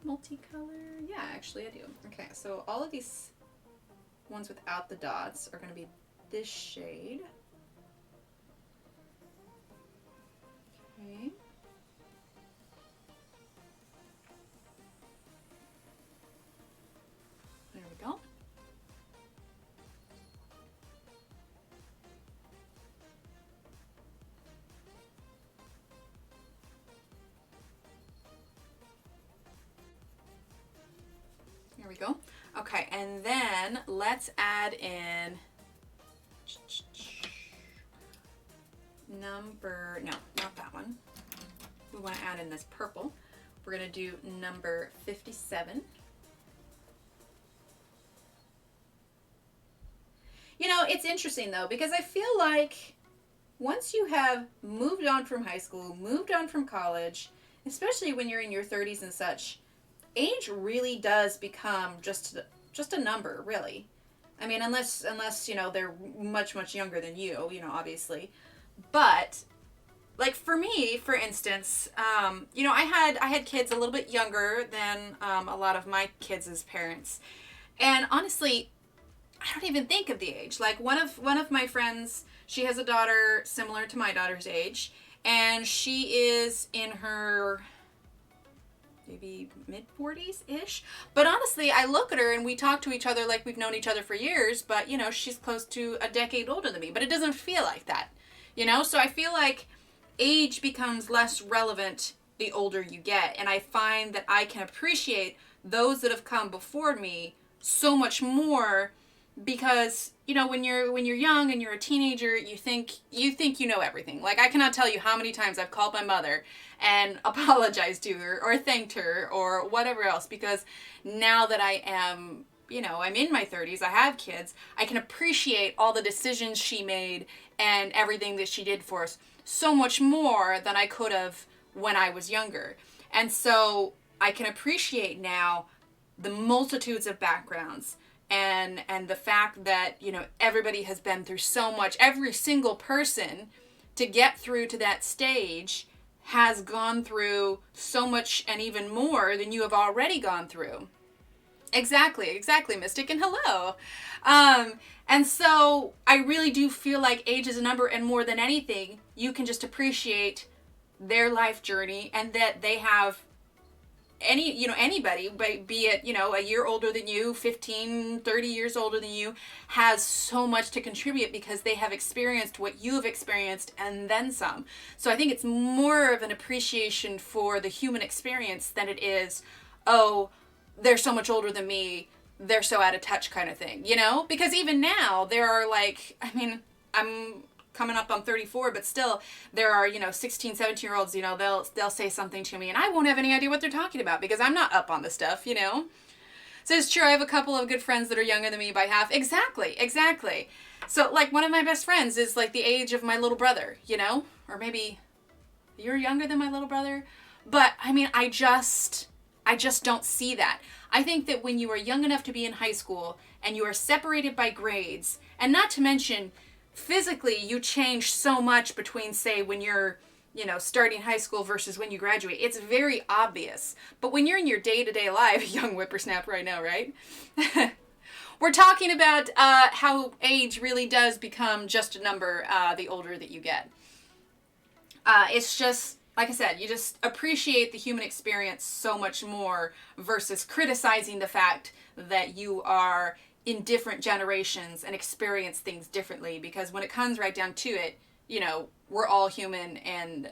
S1: multicolor? Yeah, actually I do. Okay, so all of these ones without the dots are going to be this shade. Okay. There we go. There we go. Okay, and then let's add in no, not that one. We want to add in this purple. We're going to do number 57. You know, it's interesting though, because I feel like once you have moved on from high school, moved on from college, especially when you're in your 30s and such, age really does become just a number, really. I mean, unless you know they're much younger than you, obviously. But like for me, for instance, you know, I had kids a little bit younger than a lot of my kids' parents, and honestly, I don't even think of the age. Like one of my friends, she has a daughter similar to my daughter's age, and she is in her maybe mid-40s-ish. But honestly, I look at her and we talk to each other like we've known each other for years, but, she's close to a decade older than me. But it doesn't feel like that, So I feel like age becomes less relevant the older you get. And I find that I can appreciate those that have come before me so much more because, when you're young and you're a teenager, you think you know everything. Like, I cannot tell you how many times I've called my mother and apologized to her or thanked her or whatever else, because now that I am, I'm in my 30s, I have kids, I can appreciate all the decisions she made and everything that she did for us so much more than I could have when I was younger. And so I can appreciate now the multitudes of backgrounds and the fact that, everybody has been through so much. Every single person to get through to that stage has gone through so much and even more than you have already gone through. Exactly, Mystic, and hello. And so I really do feel like age is a number, and more than anything, you can just appreciate their life journey and that they have anybody, be it, a year older than you, 15, 30 years older than you, has so much to contribute because they have experienced what you have experienced and then some. So I think it's more of an appreciation for the human experience than it is, oh, they're so much older than me, they're so out of touch kind of thing, Because even now, there are I'm coming up on 34, but still there are, 16, 17-year-olds, they'll say something to me and I won't have any idea what they're talking about because I'm not up on the stuff, So it's true, I have a couple of good friends that are younger than me by half. Exactly. So like one of my best friends is like the age of my little brother, or maybe you're younger than my little brother. But I mean, I just don't see that. I think that when you are young enough to be in high school and you are separated by grades, and not to mention physically you change so much between, say, when you're, starting high school versus when you graduate. It's very obvious. But when you're in your day-to-day life, young whippersnapper right now, right? We're talking about how age really does become just a number the older that you get. It's just, like I said, you just appreciate the human experience so much more versus criticizing the fact that you are in different generations and experience things differently, because when it comes right down to it, you know, we're all human, and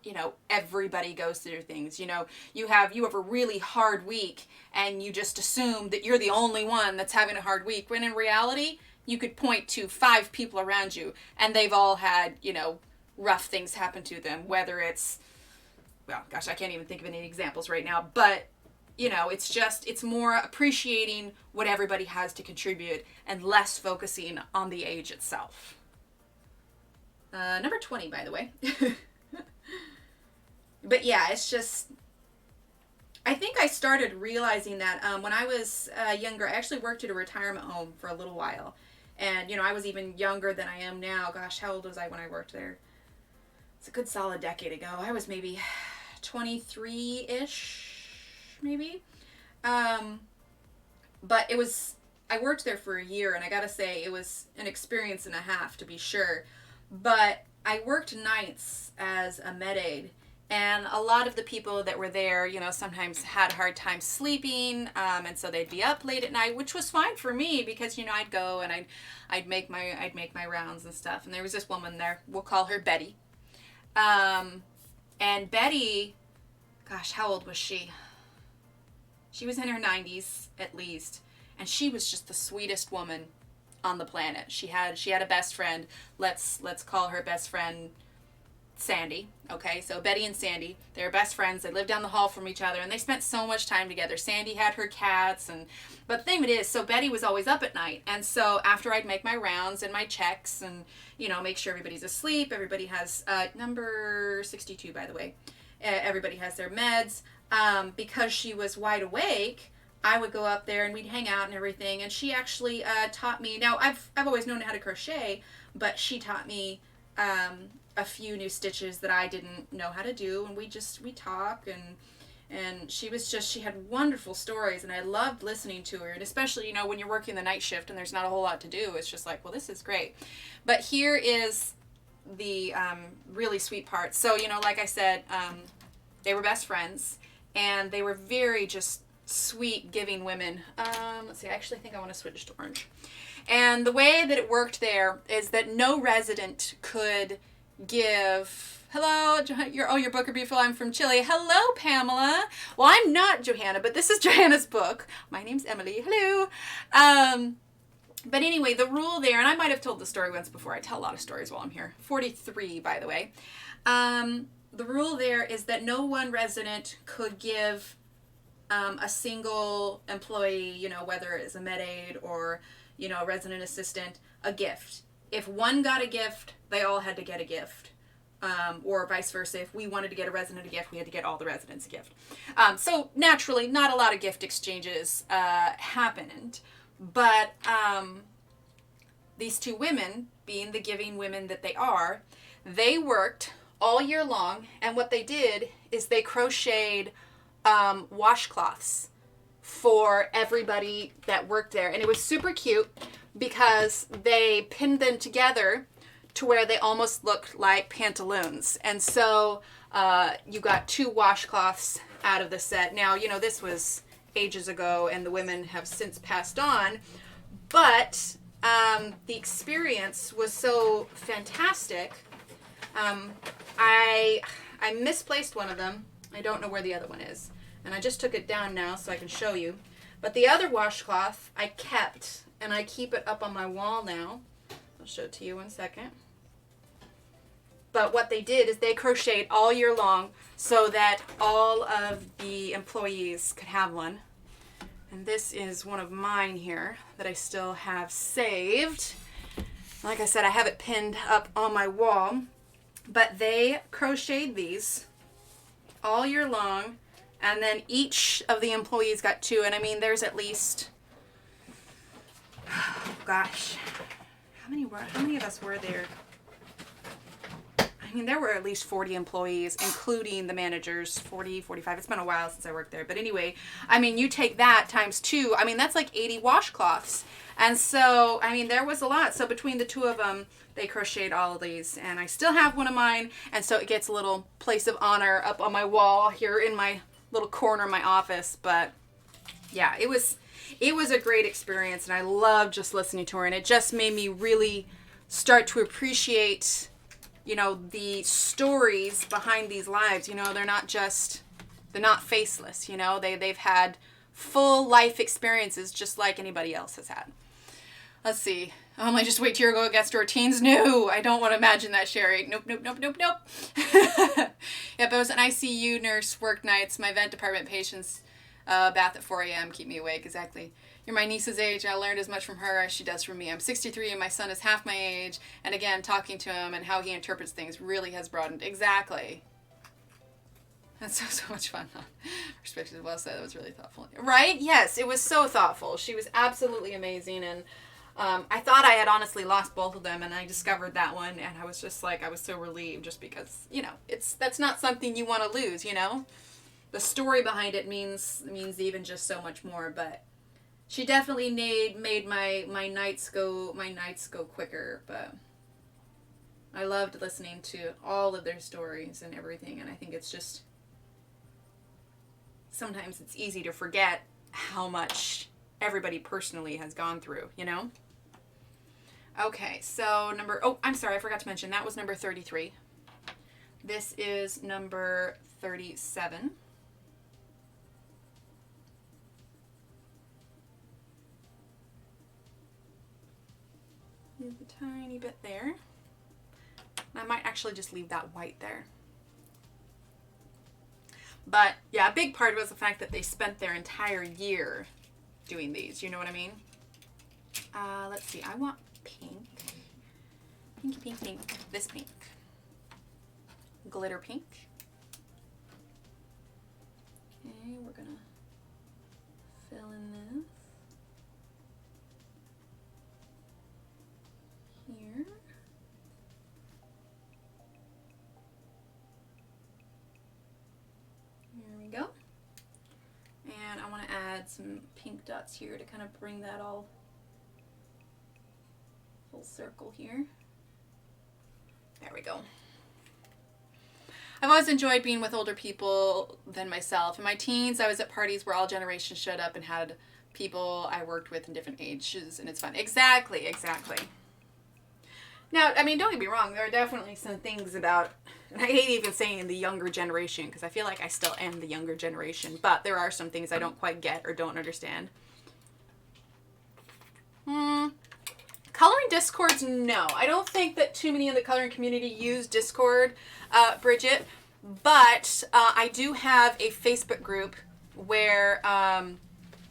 S1: you know, everybody goes through things. You know, you have a really hard week and you just assume that you're the only one that's having a hard week, when in reality you could point to 5 people around you and they've all had, you know, rough things happen to them, whether it's, well, gosh, I can't even think of any examples right now, but you know, it's more appreciating what everybody has to contribute and less focusing on the age itself. Number 20, by the way. But yeah, it's just, I think I started realizing that when I was younger. I actually worked at a retirement home for a little while. And, you know, I was even younger than I am now. Gosh, how old was I when I worked there? It's a good solid decade ago. I was maybe 23-ish, maybe. But it was, I worked there for a year, and I gotta say, it was an experience and a half, to be sure. But I worked nights as a med aide. And a lot of the people that were there, you know, sometimes had a hard time sleeping, and so they'd be up late at night, which was fine for me because, you know, I'd go and I'd make my rounds and stuff. And there was this woman there, we'll call her Betty. And Betty, gosh, how old was she? She was in her 90s at least, and she was just the sweetest woman on the planet. She had a best friend. Let's call her best friend Sandy. Okay, so Betty and Sandy, they were best friends. They lived down the hall from each other, and they spent so much time together. Sandy had her cats, but the thing of it is, so Betty was always up at night, and so after I'd make my rounds and my checks and, you know, make sure everybody's asleep, everybody has number 62, by the way, everybody has their meds, because she was wide awake, I would go up there and we'd hang out and everything, and she actually taught me. Now I've always known how to crochet, but she taught me a few new stitches that I didn't know how to do, and we talk, and she had wonderful stories, and I loved listening to her, and especially, you know, when you're working the night shift and there's not a whole lot to do, it's just like, well, this is great. But here is the really sweet part. So, you know, like I said, they were best friends, and they were very just sweet, giving women. Let's see, I actually think I want to switch to orange. And the way that it worked there is that no resident could give, hello, your book are beautiful, I'm from Chile. Hello, Pamela. Well, I'm not Johanna, but this is Johanna's book. My name's Emily. Hello. But anyway, the rule there, and I might have told the story once before. I tell a lot of stories while I'm here. 43, by the way. The rule there is that no one resident could give a single employee, you know, whether it's a med aide or, you know, a resident assistant, a gift. If one got a gift, they all had to get a gift. Or vice versa. If we wanted to get a resident a gift, we had to get all the residents a gift. So naturally, not a lot of gift exchanges happened. But these two women, being the giving women that they are, they worked all year long. And what they did is they crocheted washcloths for everybody that worked there. And it was super cute because they pinned them together to where they almost looked like pantaloons. And so you got 2 washcloths out of the set. Now, you know, this was ages ago and the women have since passed on, but the experience was so fantastic. I misplaced one of them. I don't know where the other one is. And I just took it down now so I can show you. But the other washcloth I kept, and I keep it up on my wall now. I'll show it to you in a second. But what they did is they crocheted all year long so that all of the employees could have one. And this is one of mine here that I still have saved. Like I said, I have it pinned up on my wall. But they crocheted these all year long. And then each of the employees got 2. And I mean, there's at least, oh gosh, how many of us were there? I mean, there were at least 40 employees, including the managers, 40, 45. It's been a while since I worked there. But anyway, I mean, you take that times 2. I mean, that's like 80 washcloths. And so, I mean, there was a lot. So between the 2 of them, they crocheted all of these. And I still have one of mine. And so it gets a little place of honor up on my wall here in my little corner of my office. But Yeah, it was a great experience, and I loved just listening to her, and it just made me really start to appreciate, you know, the stories behind these lives. You know, they're not faceless, you know, they've had full life experiences just like anybody else has had. Let's see. I just wait till you go against our teens. No, I don't want to imagine that, Sherry. Nope. Yep, I was an ICU nurse, work nights, my vent department patients, bath at 4 a.m. keep me awake. Exactly. You're my niece's age. I learned as much from her as she does from me. I'm 63 and my son is half my age. And again, talking to him and how he interprets things really has broadened. Exactly. That's so much fun. Perspective well said. That was really thoughtful. Right? Yes, it was so thoughtful. She was absolutely amazing. And I thought I had honestly lost both of them, and I discovered that one, and I was just like, I was so relieved, just because, you know, that's not something you want to lose, you know? The story behind it means even just so much more, but she definitely made my nights go quicker, but I loved listening to all of their stories and everything, and I think it's just, sometimes it's easy to forget how much everybody personally has gone through, you know? Okay, so I'm sorry, I forgot to mention, that was number 33. This is number 37. Move a tiny bit there. I might actually just leave that white there. But yeah, a big part was the fact that they spent their entire year doing these. You know what I mean? Let's see. I want pink. Pink. This pink. Glitter pink. Okay, we're gonna fill in this. Here. There we go. And I want to add some pink dots here to kind of bring that all full circle here. There we go. I've always enjoyed being with older people than myself. In my teens, I was at parties where all generations showed up and had people I worked with in different ages, and it's fun. Exactly. Now, I mean, don't get me wrong, there are definitely some things about, and I hate even saying the younger generation, because I feel like I still am the younger generation, but there are some things I don't quite get or don't understand. Coloring Discords, no. I don't think that too many in the coloring community use Discord, Bridget, but I do have a Facebook group where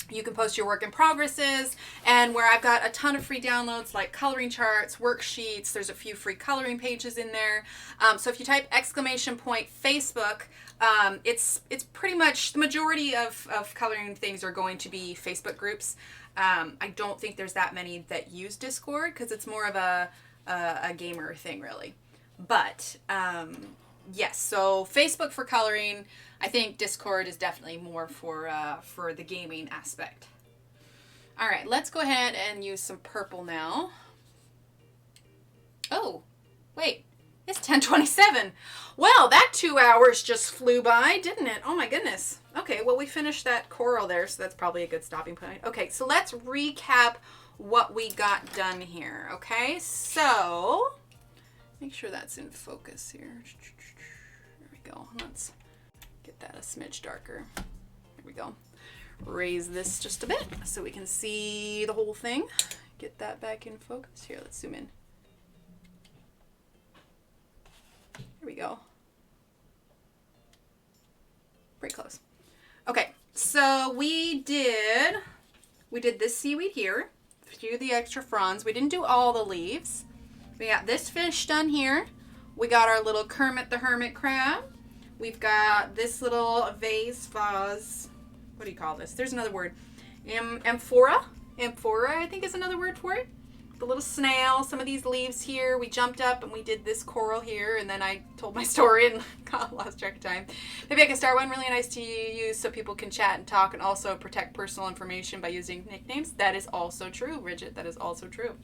S1: you can post your work in progresses, and where I've got a ton of free downloads like coloring charts, worksheets. There's a few free coloring pages in there. So if you type !Facebook, it's pretty much the majority of coloring things are going to be Facebook groups. I don't think there's that many that use Discord because it's more of a gamer thing, really. But yes, so Facebook for coloring. I think Discord is definitely more for the gaming aspect. All right, let's go ahead and use some purple now. Oh, wait, it's 10:27. Well, that 2 hours just flew by, didn't it? Oh my goodness. Okay, well, we finished that coral there, so that's probably a good stopping point. Okay, so let's recap what we got done here, okay? So, make sure that's in focus here. There we go. Let's get that a smidge darker. There we go. Raise this just a bit so we can see the whole thing. Get that back in focus. Here, let's zoom in. Here we go. Pretty close. Okay, so we did this seaweed here, a few of the extra fronds. We didn't do all the leaves. We got this fish done here. We got our little Kermit the Hermit crab. We've got this little vase. What do you call this? There's another word. Amphora, I think is another word for it. The little snail, some of these leaves here. We jumped up and we did this coral here, and then I told my story and lost track of time. Maybe I can start one really nice to use so people can chat and talk and also protect personal information by using nicknames. That is also true, Bridget. That is also true.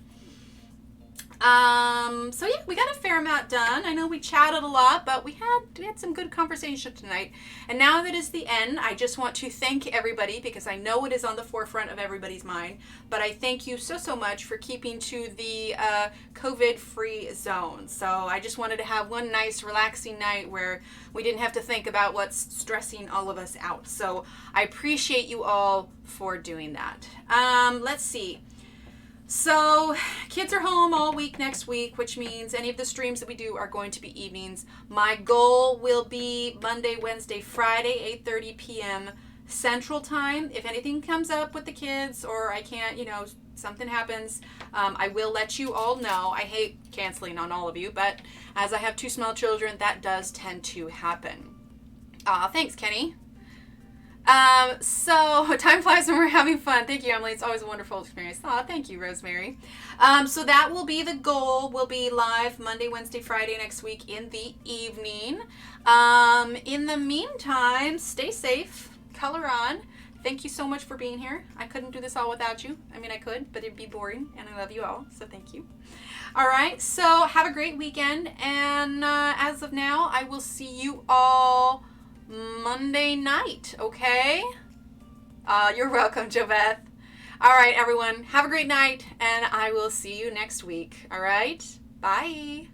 S1: So yeah, we got a fair amount done. I know we chatted a lot, but we had some good conversation tonight. And now that is the end, I just want to thank everybody because I know it is on the forefront of everybody's mind. But I thank you so much for keeping to the COVID-free zone. So I just wanted to have one nice, relaxing night where we didn't have to think about what's stressing all of us out. So I appreciate you all for doing that. Let's see. So, kids are home all week next week, which means any of the streams that we do are going to be evenings. My goal will be Monday, Wednesday, Friday, 8:30 p.m. Central Time. If anything comes up with the kids or I can't, something happens, I will let you all know. I hate canceling on all of you, but as I have two small children, that does tend to happen. Thanks, Kenny. So time flies when we're having fun. Thank you, Emily. It's always a wonderful experience. Thank you, Rosemary. So that will be the goal. We'll be live Monday, Wednesday, Friday next week in the evening. In the meantime, stay safe. Color on. Thank you so much for being here. I couldn't do this all without you. I mean, I could, but it'd be boring, and I love you all, so thank you. All right, so have a great weekend, and as of now, I will see you all Monday night, okay? You're welcome, Joveth. All right, everyone, have a great night, and I will see you next week, all right? Bye.